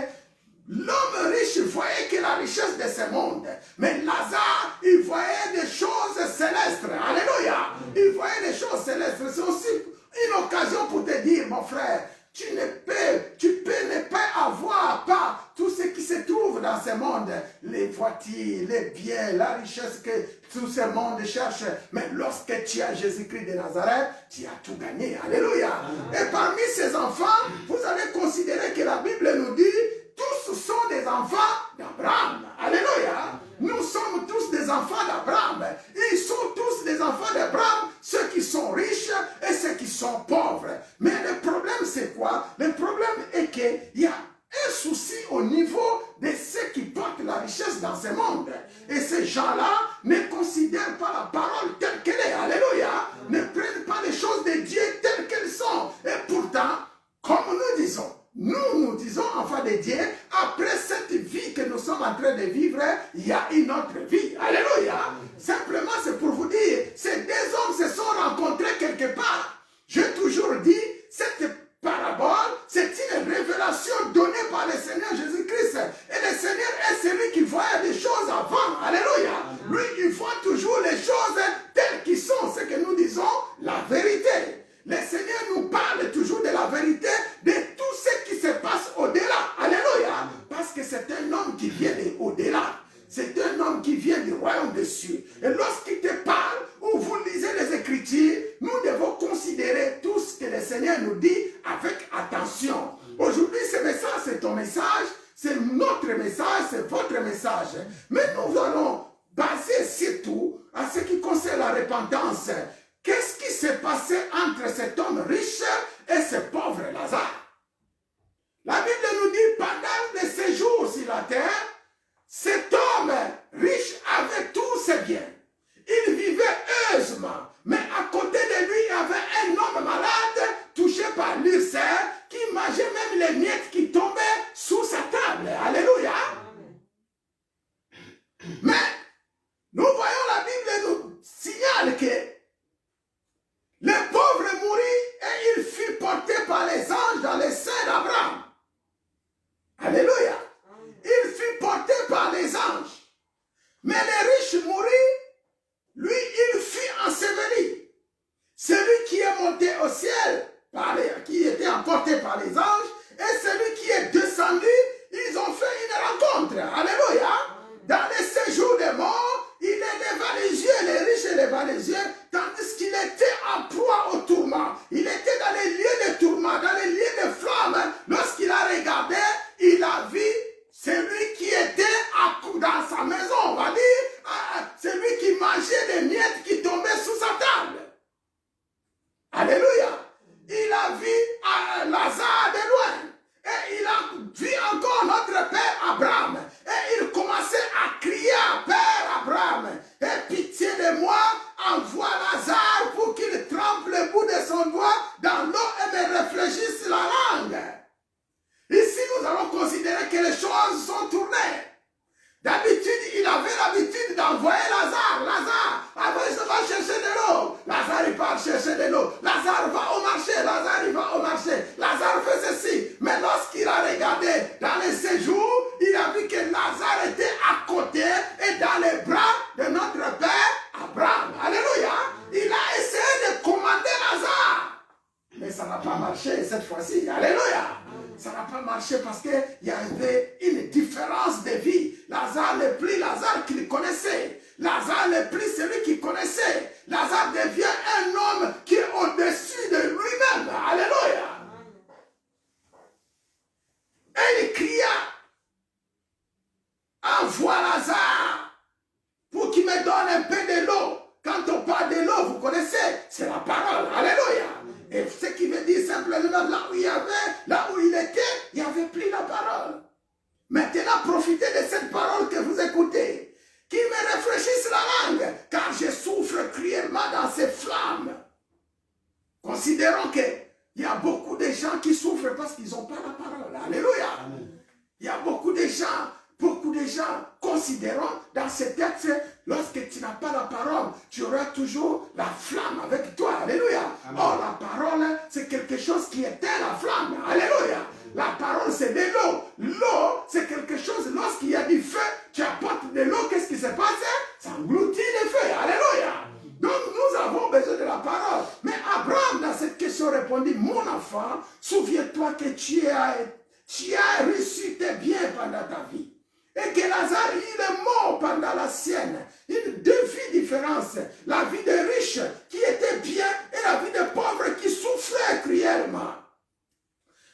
l'homme riche voyait que la richesse de ce monde. Mais Lazare, il voyait des choses célestes. Alléluia. Il voyait des choses célestes. C'est aussi une occasion pour te dire, mon frère, tu peux ne pas avoir pas tout ce qui se trouve dans ce monde. Les voitures, les biens, la richesse que tout ce monde cherche. Mais lorsque tu as Jésus-Christ de Nazareth, tu as tout gagné. Alléluia. Et parmi ces enfants, vous allez considérer que la Bible nous dit tous sont des enfants d'Abraham. Alléluia. Nous sommes tous des enfants d'Abraham. Ils sont tous des enfants d'Abraham, ceux qui sont riches et ceux qui sont pauvres. Mais le problème c'est quoi? Le problème est qu'il y a un souci au niveau de ceux qui portent la richesse dans ce monde. Et ces gens-là ne considèrent pas la parole telle qu'elle est. Alléluia. Ne prennent pas les choses de Dieu telles qu'elles sont. Et pourtant, comme nous disons, enfants de Dieu, après cette vie que nous sommes en train de vivre, il y a une autre vie. Alléluia. Simplement, c'est pour vous dire, ces deux hommes se sont rencontrés quelque part. J'ai toujours dit, cette parabole, c'est une révélation donnée par le Seigneur Jésus-Christ. Et le Seigneur est celui qui voyait des choses avant. Alléluia. Lui, il voit toujours les choses telles qu'elles sont. Ce que nous disons, la vérité. Le Seigneur nous parle toujours de la vérité, de tout ce qui se passe au-delà. Alléluia. Parce que c'est un homme qui vient de au-delà. C'est un homme qui vient du royaume des cieux. Et lorsqu'il te parle, ou vous lisez les Écritures, nous devons considérer tout ce que le Seigneur nous dit avec attention. Aujourd'hui, ce message, c'est ton message, c'est notre message, c'est votre message. Mais nous allons baser surtout à ce qui concerne la repentance. Qu'est-ce qui s'est passé entre cet homme riche et ce pauvre Lazare? La Bible nous dit, pendant le séjour sur la terre, cet homme riche avait tous ses biens. Il vivait heureusement, mais à côté de lui, il y avait un homme malade, touché par l'ulcère, qui mangeait même les miettes qui tombaient sous sa table. Alléluia. Mais nous voyons la Bible nous signale que le pauvre mourut et il fut porté par les anges dans les seins d'Abraham. Alléluia. Il fut porté par les anges. Mais le riche mourut, lui, il fut enseveli. Celui qui est monté au ciel, qui était emporté par les anges, et celui qui est descendu, ils ont fait une rencontre. Alléluia. Dans les séjours des morts, il éleva les yeux, les riches éleva les yeux, tandis qu'il était en proie au tourment. Il était dans les lieux de tourment, dans les lieux de flammes. Lorsqu'il a regardé, il a vu celui qui était dans sa maison, on va dire, celui qui mangeait des miettes qui tombaient sous sa table. Alléluia. Il a vu Lazare de loin. Et il a vu encore notre père Abraham. Et il commençait à crier à père Abraham. Aie pitié de moi, envoie Lazare pour qu'il trempe le bout de son doigt dans l'eau et me réfléchisse la langue. Ici, nous allons considérer que les choses sont tournées. D'habitude, il avait l'habitude d'envoyer Lazare. Lazare, il va chercher de l'eau. Lazare, il part chercher de l'eau. Lazare va au marché. Lazare, il va au marché. Lazare fait ceci. Mais lorsqu'il a regardé dans les séjours, il a vu que Lazare était à côté et dans les bras de notre père Abraham. Alléluia. Il a essayé de commander Lazare. Mais ça n'a pas marché cette fois-ci. Alléluia. Ça n'a pas marché parce qu'il y avait une différence de vie. Lazare n'est plus Lazare qu'il connaissait. Lazare n'est plus celui qu'il connaissait. Lazare devient un homme qui est au-dessus de lui-même. Alléluia. Et il cria, envoie Lazare pour qu'il me donne un peu de l'eau. Quand on parle de l'eau, vous connaissez, c'est la parole. Alléluia. Et ce qui veut dire simplement, là où il était, il n'y avait plus la parole. Maintenant, profitez de cette parole que vous écoutez. Qu'il me rafraîchisse la langue, car je souffre cruellement dans ces flammes. Considérons qu'il y a beaucoup de gens qui souffrent parce qu'ils n'ont pas la parole. Alléluia. Il y a beaucoup de gens considérant dans ce texte, lorsque tu n'as pas la parole, tu auras toujours la flamme avec toi. Alléluia. Amen. Or, la parole, c'est quelque chose qui éteint la flamme. Alléluia. La parole, c'est de l'eau. L'eau, c'est quelque chose, lorsqu'il y a du feu, tu apportes de l'eau, qu'est-ce qui se passe? Ça engloutit le feu. Alléluia. Donc, nous avons besoin de la parole. Mais Abraham, dans cette question, répondit, mon enfant, souviens-toi que tu as reçu tes biens pendant ta vie. Et que Lazare, il est mort pendant la sienne. Deux vies différentes. La vie des riches qui était bien et la vie des pauvres qui souffraient cruellement.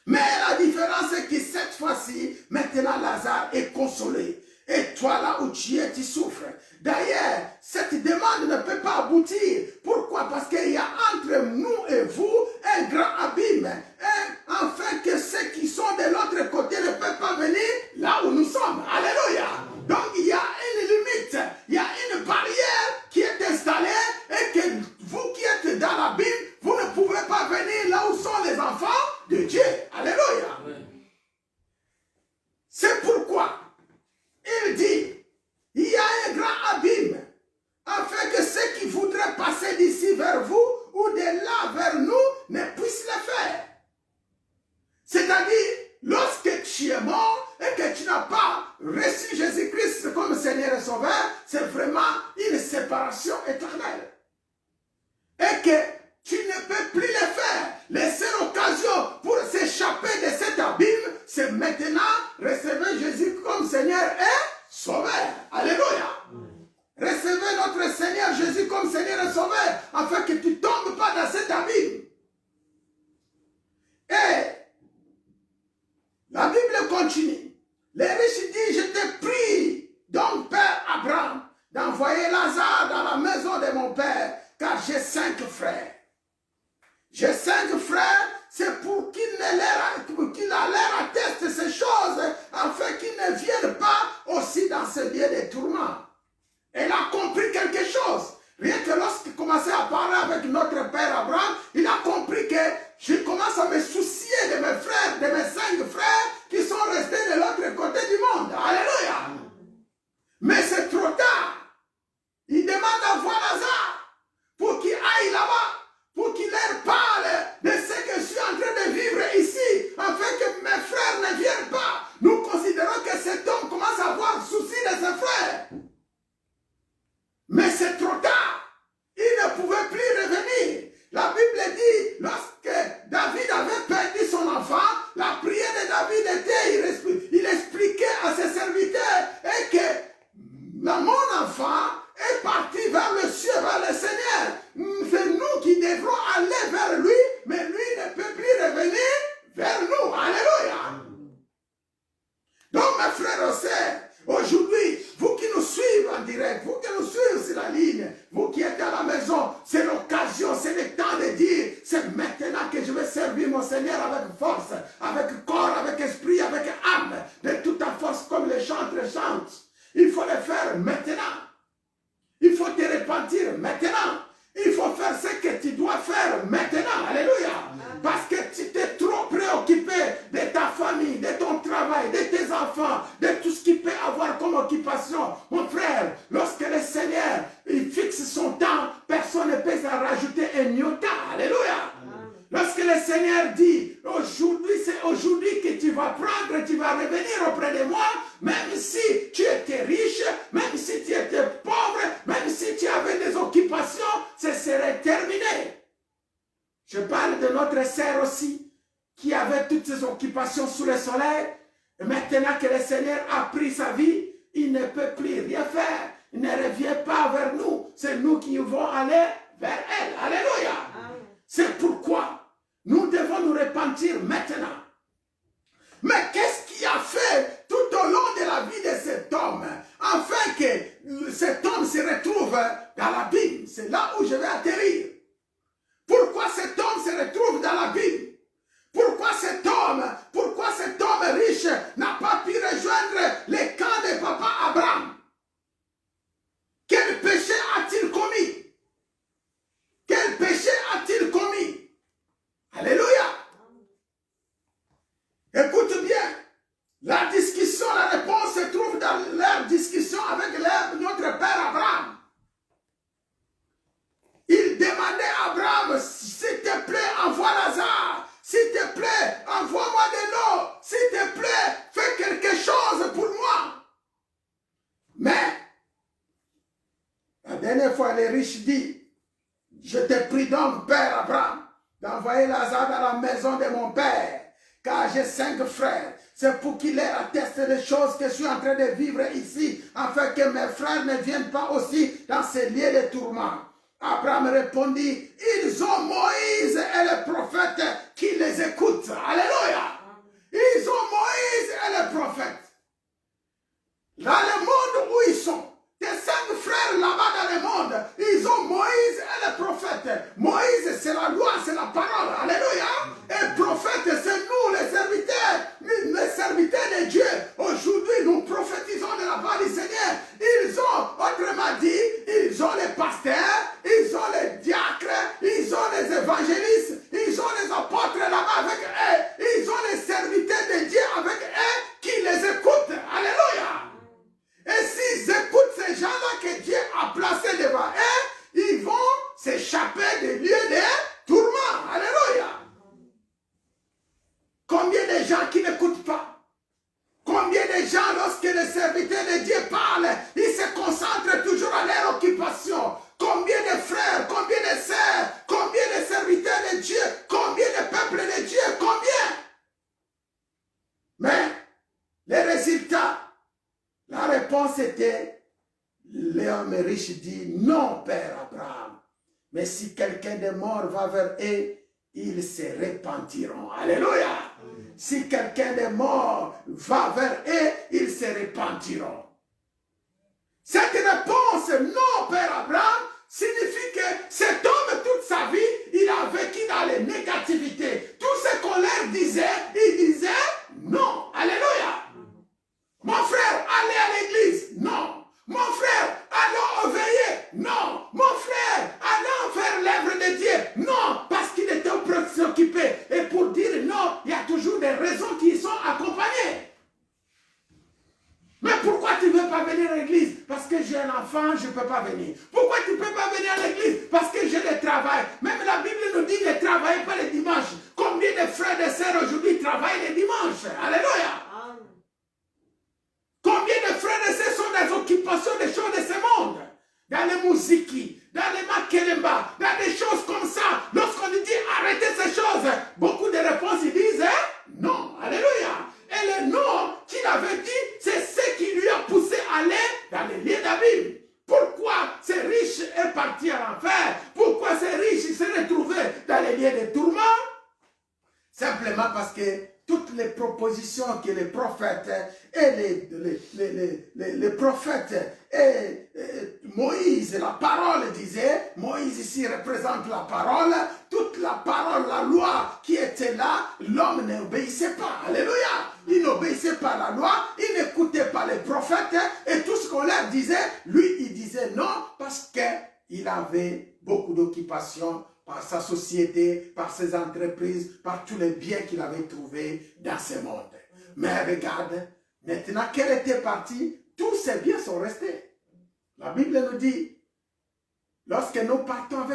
Mais la différence c'est que cette fois-ci, maintenant Lazare est consolé. Et toi là où tu es, tu souffres. D'ailleurs, cette demande ne peut pas aboutir. Pourquoi? Parce qu'il y a entre nous et vous un grand abîme. Afin que ceux qui sont de l'autre côté ne peuvent pas venir là où nous sommes. Alléluia. Donc il y a une limite. Il y a une barrière qui est installée et que vous qui êtes dans l'abîme, vous ne pouvez pas venir là où sont les enfants de Dieu. Alléluia. C'est pourquoi il dit, il y a un grand abîme, afin que ceux qui voudraient passer d'ici vers vous ou de là vers nous ne puissent le faire. C'est-à-dire, lorsque tu es mort et que tu n'as pas reçu Jésus-Christ comme Seigneur et Sauveur, c'est vraiment une séparation éternelle. Et que tu ne peux plus le faire. La seule occasion pour s'échapper de cet abîme, c'est maintenant recevoir Jésus comme Seigneur et Sauveur. Alléluia. Recevez notre Seigneur Jésus comme Seigneur et Sauveur, afin que tu ne tombes pas dans cet abîme. Et la Bible continue. Les riches disent, je te prie, donc Père Abraham, d'envoyer Lazare dans la maison de mon père, car j'ai 5 frères. ce lieu de tourment. Elle a compris quelque chose. Rien que lorsqu'il commençait à parler avec notre père Abraham, il a compris que je commence à me soucier de mes frères, de mes 5 frères qui sont restés de l'autre côté du monde. Alléluia. Mais c'est trop tard. Il demande à voir Lazare pour qu'il aille là-bas, pour qu'il leur parle de ce que je suis en train de vivre ici, afin que mes frères ne viennent pas. Nous considérons que cet homme commence à avoir souci de ses frères. Mais c'est trop tard. Il ne pouvait plus revenir. La Bible dit, lorsque David avait perdu son enfant, la prière de David était, il expliquait à ses serviteurs et que mon enfant est parti vers le ciel, vers le Seigneur. C'est nous qui devrons aller vers lui, mais lui ne peut plus revenir vers nous. Alléluia. Donc mes frères et sœurs, aujourd'hui, vous qui nous suivez en direct, vous qui nous suivez sur la ligne, vous qui êtes à la maison, c'est l'occasion, c'est le temps de dire, c'est maintenant que je vais servir mon Seigneur avec force, avec corps, avec esprit, avec âme, de toute ta force comme les chantres chantent. Il faut le faire maintenant. Il faut te repentir maintenant. Il faut faire ce que tu dois faire maintenant. Alléluia. Parce que tu t'es trop préoccupé de ta famille, de ton travail, de tes enfants, de tout ce qu'il peut avoir comme occupation. Mon frère, lorsque le Seigneur il fixe son temps, personne ne peut s'en rajouter un iota. Alléluia. Lorsque le Seigneur dit, aujourd'hui, c'est aujourd'hui que tu vas prendre, tu vas revenir auprès de moi, même si tu étais riche, même si tu étais pauvre, même si tu avais des occupations, ce serait terminé. Je parle de notre sœur aussi, qui avait toutes ses occupations sous le soleil, et maintenant que le Seigneur a pris sa vie, il ne peut plus rien faire. Il ne revient pas vers nous, c'est nous qui vont aller vers elle. Alléluia. C'est pourquoi nous devons nous repentir maintenant. Mais qu'est-ce qui a fait tout au long de la vie de cet homme, afin que cet homme se retrouve dans l'abîme? C'est là où je vais atterrir. Pourquoi cet homme se retrouve dans l'abîme? Pourquoi cet homme riche n'a pas pu rejoindre les camps de papa Abraham? Quel péché a-t-il commis? Quel péché a-t-il commis? Alléluia. Écoute bien. La discussion, la réponse se trouve dans leur discussion avec notre père Abraham. Il demandait à Abraham, s'il te plaît, envoie Lazare. S'il te plaît, envoie-moi de l'eau. S'il te plaît, fais quelque chose pour moi. Mais, la dernière fois, le riche dit, je te prie donc, père Abraham, d'envoyer Lazare dans la maison de mon père, car j'ai 5 frères. C'est pour qu'il leur atteste les choses que je suis en train de vivre ici, afin que mes frères ne viennent pas aussi dans ces lieux de tourment. Abraham répondit, ils ont Moïse et le prophète qui les écoutent. Alléluia. Ils ont Moïse et le prophète. Dans le monde où ils sont, tes 5 frères là-bas dans le monde, ils ont Moïse et le prophète. Moïse, c'est la loi, c'est la parole. Alléluia. Et prophète, c'est nous, les serviteurs de Dieu. Aujourd'hui, nous prophétisons de la part du Seigneur. Ils ont, autrement dit, ils ont les pasteurs, ils ont les diacres, ils ont les évangélistes, ils ont les apôtres là-bas avec eux. Ils ont les serviteurs de Dieu avec eux qui les écoutent. Alléluia. Et s'ils écoutent ces gens-là que Dieu a placés devant eux, ils vont s'échapper des lieux de tourment. Alléluia. Combien de gens qui n'écoutent pas? Combien de gens, lorsque les serviteurs de Dieu parlent, ils se concentrent toujours à leur occupation? Combien de frères, combien de sœurs, combien de serviteurs de Dieu, combien de peuples de Dieu, combien? Mais, les résultats, la réponse était, l'homme riche dit, non, père Abraham. Mais si quelqu'un de mort va vers eux, ils se repentiront. Alléluia. Si quelqu'un de mort va vers eux, ils se repentiront. Cette réponse, non, père Abraham, signifie que cet homme, toute sa vie, il a vécu dans les négativités. Tout ce qu'on leur disait, il disait non. Alléluia. Mon frère, allez à l'église. Non. venir à l'église? Parce que j'ai un enfant, je ne peux pas venir. Pourquoi tu ne peux pas venir à l'église? Parce que j'ai le travail. Même la Bible nous dit de travailler pas les dimanches. Combien de frères et de sœurs aujourd'hui travaillent les dimanches? Alléluia. Combien de frères et sœurs sont dans les occupations des choses de ce monde? Dans les musiques, dans les makelemba, dans des choses comme ça. Lorsqu'on lui dit arrêtez ces choses, beaucoup de réponses ils disent non. Alléluia. Et le non qu'il avait dit, c'est ce qui lui a poussé à aller dans les lieux d'abîme. Pourquoi ces riches est parti à l'enfer? Pourquoi ces riches s'est retrouvé dans les lieux de tourment? Simplement parce que toutes les propositions que les prophètes et les prophètes et Moïse, la parole disait, Moïse ici représente la parole, toute la parole, la loi qui était là, l'homme n'obéissait pas. Alléluia. Il n'obéissait pas à la loi, il n'écoutait pas les prophètes et tout ce qu'on leur disait, lui il disait non parce qu'il avait beaucoup d'occupations par sa société, par ses entreprises, par tous les biens qu'il avait trouvés dans ce monde. Mais regarde, maintenant qu'elle était partie, tous ces biens sont restés. La Bible nous dit, lorsque nous partons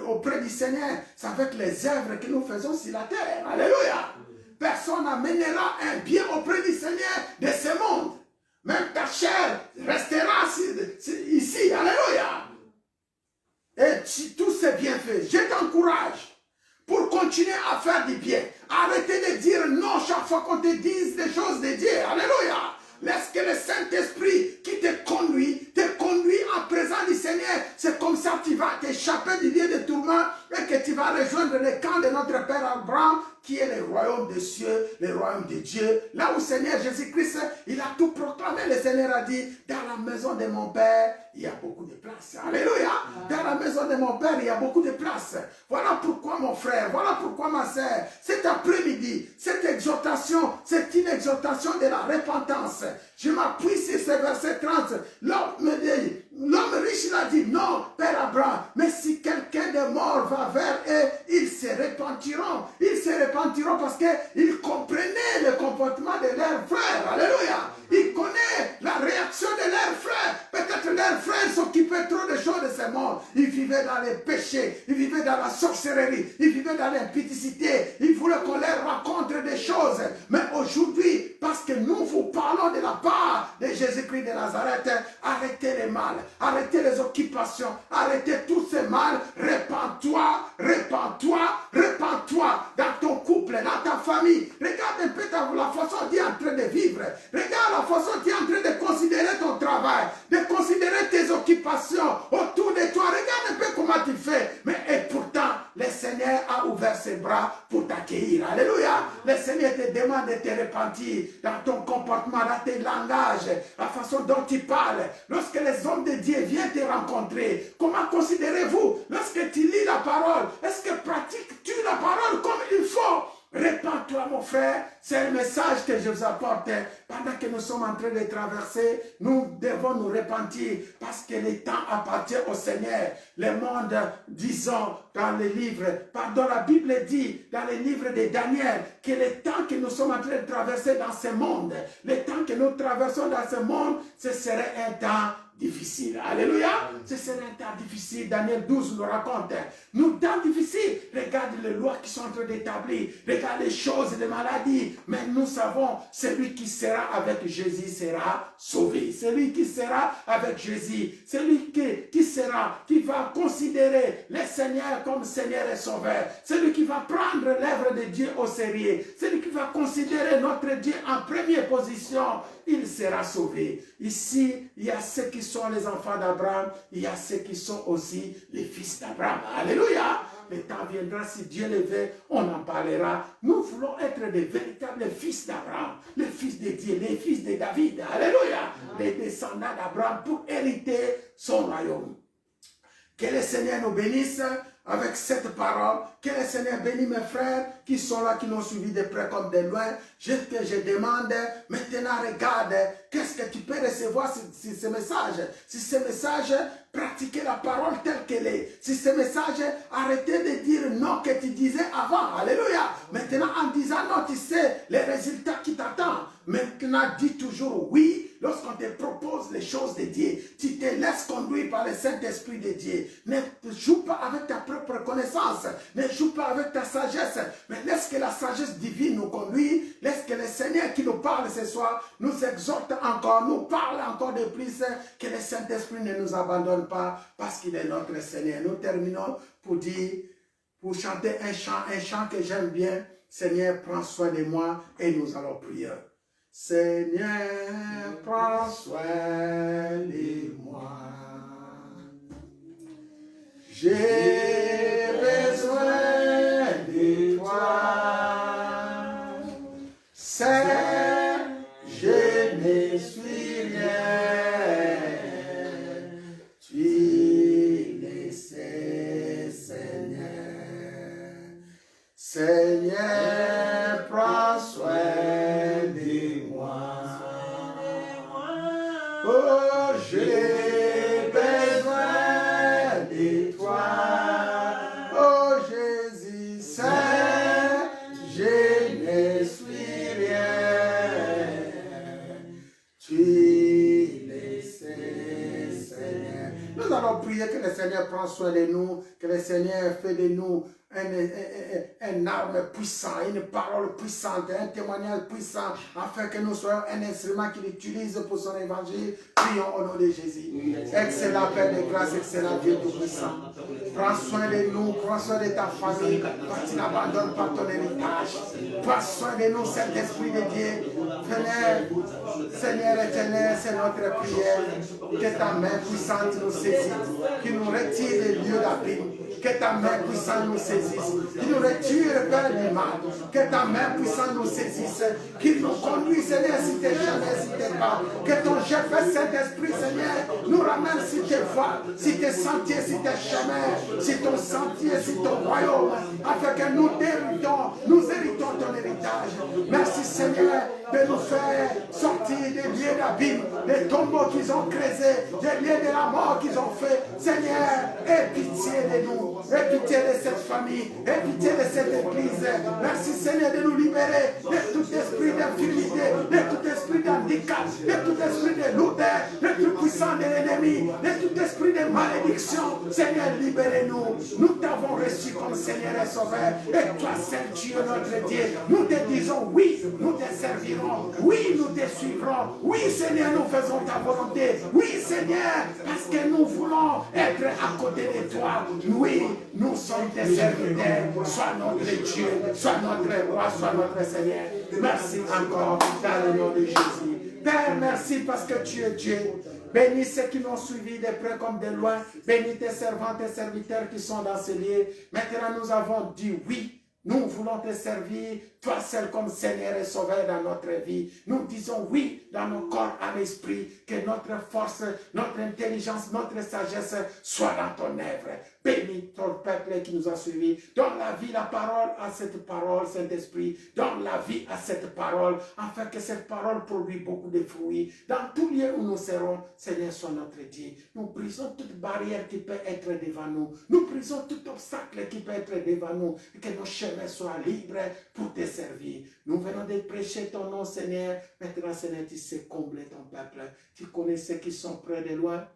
auprès du Seigneur, c'est avec les œuvres que nous faisons sur la terre. Alléluia. Personne n'amènera un bien auprès du Seigneur de ce monde. Même ta chair restera ici. Alléluia. Et tous ces bienfaits, je t'encourage pour continuer à faire du bien. Arrêtez de dire non chaque fois qu'on te dise des choses de Dieu. Alléluia. Laisse que le Saint-Esprit qui te conduit en présence du Seigneur. C'est comme ça que tu vas t'échapper du lieu de tourment et que tu vas rejoindre le camp de notre Père Abraham qui est le royaume des cieux, le royaume de Dieu. Là où Seigneur Jésus-Christ, il a tout proclamé. Le Seigneur a dit, dans la maison de mon Père, il y a beaucoup de place. Alléluia. Dans la maison de mon Père, il y a beaucoup de place. Voilà pourquoi mon frère, voilà pourquoi ma sœur, cet après-midi, cette exhortation, c'est une exhortation de la repentance. Je m'appuie sur ce verset 30. L'homme riche l'a dit, non, Père Abraham, mais si quelqu'un de mort va vers eux, ils se repentiront. Ils se repentiront parce qu'ils comprenaient le comportement de leurs frères. Alléluia. Ils connaissent la réaction de leurs frères. Peut-être leurs frères s'occupaient trop de choses de ce monde. Ils vivaient dans les péchés. Ils vivaient dans la sorcellerie. Ils vivaient dans l'impudicité. Ils voulaient qu'on leur raconte des choses. Mais aujourd'hui, parce que nous vous parlons de la part de Jésus-Christ de Nazareth, arrêtez les mal. Arrêtez les occupations. Arrêtez tous ces mal. Répands-toi. Répands-toi. Répands-toi dans ton couple, dans ta famille. Regarde un peu la façon dont tu es en train de vivre. Regarde la façon dont tu es en train de considérer ton travail, de considérer tes occupations autour de toi. Regarde un peu comment tu fais. Mais et pourtant, le Seigneur a ouvert ses bras pour t'accueillir. Alléluia. Le Seigneur te demande de te repentir dans ton comportement, dans tes langages, la façon dont tu parles. Lorsque les hommes de Dieu viennent te rencontrer, comment considérez-vous lorsque tu lis la parole? Est-ce que pratiques-tu la parole comme il faut? Répands-toi, mon frère. C'est le message que je vous apporte. Pendant que nous sommes en train de traverser, nous devons nous repentir parce que le temps appartient au Seigneur. Le monde, disons, dans les livres, pardon, la Bible dit dans les livres de Daniel que le temps que nous sommes en train de traverser dans ce monde, le temps que nous traversons dans ce monde, ce serait un temps difficile. Alléluia. Ce serait un temps difficile. Daniel 12 nous raconte. Nous, temps difficile. Regarde les lois qui sont en train d'établir. Regarde les choses, les maladies. Mais nous savons, celui qui sera avec Jésus sera sauvé. Celui qui sera avec Jésus. Celui qui va considérer le Seigneur comme Seigneur et Sauveur. Celui qui va prendre l'œuvre de Dieu au sérieux. Celui qui va considérer notre Dieu en première position. Il sera sauvé. Ici, il y a ceux qui sont les enfants d'Abraham, il y a ceux qui sont aussi les fils d'Abraham. Alléluia. Le temps viendra, si Dieu le veut, on en parlera. Nous voulons être des véritables fils d'Abraham, les fils de Dieu, les fils de David. Alléluia. Les descendants d'Abraham pour hériter son royaume. Que le Seigneur nous bénisse avec cette parole. Que le Seigneur bénisse mes frères qui sont là, qui l'ont suivi de près comme de loin. Je demande, maintenant regarde, qu'est-ce que tu peux recevoir si ce message? Si ce message, pratiquer la parole telle qu'elle est. Si ce message, arrêter de dire non que tu disais avant. Alléluia. Maintenant, en disant non, tu sais les résultats qui t'attendent. Maintenant, dis toujours oui. Lorsqu'on te propose les choses de Dieu, tu te laisses conduire par le Saint-Esprit de Dieu. Ne joue pas avec ta propre connaissance. Ne joue pas avec ta sagesse. Mais laisse que la sagesse divine nous conduise. Laisse que le Seigneur qui nous parle ce soir nous exhorte encore, nous parle encore de plus. Que le Saint-Esprit ne nous abandonne pas parce qu'il est notre Seigneur. Nous terminons pour dire, pour chanter un chant que j'aime bien. Seigneur, prends soin de moi et nous allons prier. Seigneur, prends soin de moi. J'ai besoin de toi. Seigneur, je ne suis rien. Tu le sais, Seigneur. Seigneur, prends soin de moi. Oh, j'ai besoin de toi. Oh, Jésus, Seigneur, je ne suis rien. Tu le sais, Seigneur. Nous allons prier que le Seigneur prenne soin de nous, que le Seigneur fait de nous un arme puissant, une parole puissante, un témoignage puissant, afin que nous soyons un instrument qu'il utilise pour son évangile. Prions au nom de Jésus. Excellent Père de grâce, excellent Dieu tout-puissant. Prends soin de nous, prends soin de ta famille, parce que tu n'abandonnes pas ton héritage. Prends soin de nous, Saint-Esprit de Dieu. Seigneur éternel, c'est notre prière. Que ta main puissante nous saisisse, qui nous retire des lieux d'abîme. Que ta main puissante nous saisisse, qui nous retire, Père du mal. Que ta main puissante nous saisisse, qui nous conduise, Seigneur, si tu jamais, si tu pas. Que ton chef Saint-Esprit, Seigneur, nous ramène si tes voies, si tes sentiers, si tes chemins, si ton sentier, si ton royaume, afin que nous héritons ton héritage. Merci, Seigneur, de nous faire sortir des lieux d'abîme, des tombeaux qu'ils ont creusés, des lieux de la mort qu'ils ont fait. Seigneur, aie pitié de nous, aie pitié de cette famille, aie pitié de cette église. Merci, Seigneur, de nous libérer de tout esprit d'infirmité, de tout esprit d'handicap, de tout esprit de lourdeur, de tout puissant de l'ennemi, de tout esprit de malédiction. Seigneur, libérez-nous. Nous t'avons reçu comme Seigneur et Sauveur. Et toi, seul Dieu, notre Dieu, nous te disons oui, nous te servirons. Oui, nous te suivrons. Oui, Seigneur, nous faisons ta volonté. Oui, Seigneur, parce que nous voulons être à côté de toi. Oui, nous sommes tes serviteurs. Sois notre Dieu, sois notre roi, sois notre Seigneur. Merci encore dans le nom de Jésus. Père, merci parce que tu es Dieu. Bénis ceux qui m'ont suivi de près comme de loin. Bénis tes servants, tes serviteurs qui sont dans ce lieu. Maintenant, nous avons dit oui. Nous voulons te servir, toi seul comme Seigneur et Sauveur dans notre vie. Nous disons oui dans nos corps, à l'esprit, que notre force, notre intelligence, notre sagesse soit dans ton œuvre. Bénis ton peuple qui nous a suivis. Donne la vie, la parole à cette parole, Saint-Esprit. Donne la vie à cette parole, afin que cette parole produise beaucoup de fruits. Dans tout lieu où nous serons, Seigneur, sois notre Dieu. Nous brisons toute barrière qui peut être devant nous. Nous brisons tout obstacle qui peut être devant nous. Et que nos chemins soient libres pour te servir. Nous venons de prêcher ton nom, Seigneur. Maintenant, Seigneur, tu sais combler ton peuple. Tu connais ceux qui sont près de loin.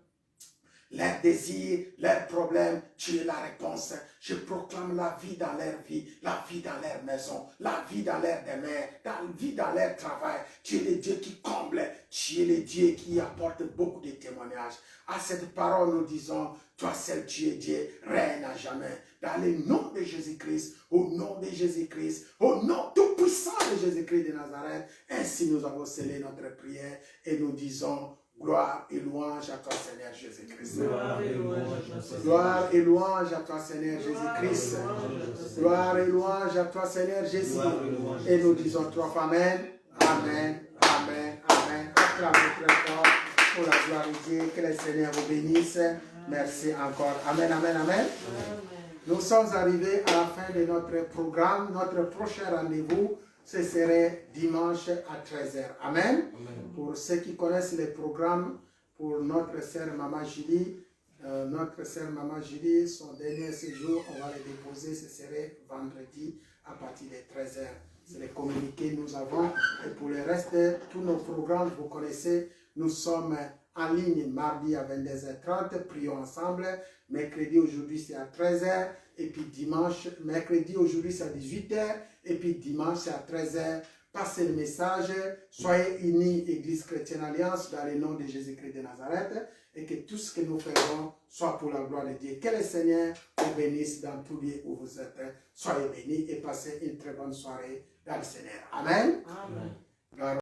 Leurs désirs, leurs problèmes, tu es la réponse. Je proclame la vie dans leur vie, la vie dans leur maison, la vie dans leur demeure, la vie dans leur travail. Tu es le Dieu qui comble, tu es le Dieu qui apporte beaucoup de témoignages. À cette parole, nous disons, toi seul tu es Dieu, règne à jamais. Dans le nom de Jésus-Christ, au nom de Jésus-Christ, au nom tout puissant de Jésus-Christ de Nazareth, ainsi nous avons scellé notre prière et nous disons, gloire et louange à toi, Seigneur Jésus-Christ. Gloire et louange à toi, Seigneur Jésus-Christ. Gloire et louange à toi, Seigneur Jésus. Et nous disons trois fois Amen, Amen, Amen, Amen. Acclamez très fort pour la gloire de Dieu. Que le Seigneur vous bénisse. Merci encore. Amen, Amen, Amen. Nous sommes arrivés à la fin de notre programme. Notre prochain rendez-vous ce serait dimanche à 13h. Amen. Pour ceux qui connaissent les programmes, pour notre sœur Maman Julie, son dernier séjour, on va le déposer, ce serait vendredi à partir de 13h. C'est les communiqués que nous avons. Et pour le reste, tous nos programmes, vous connaissez, nous sommes en ligne mardi à 22h30, prions ensemble. Mercredi, aujourd'hui, c'est à 13h. Et puis dimanche, mercredi, aujourd'hui, c'est à 18h. Et puis dimanche, c'est à 13h. Passez le message. Soyez unis, Église Chrétienne Alliance, dans le nom de Jésus-Christ de Nazareth. Et que tout ce que nous faisons soit pour la gloire de Dieu. Que le Seigneur vous bénisse dans tous lieux où vous êtes. Soyez bénis et passez une très bonne soirée dans le Seigneur. Amen. Amen.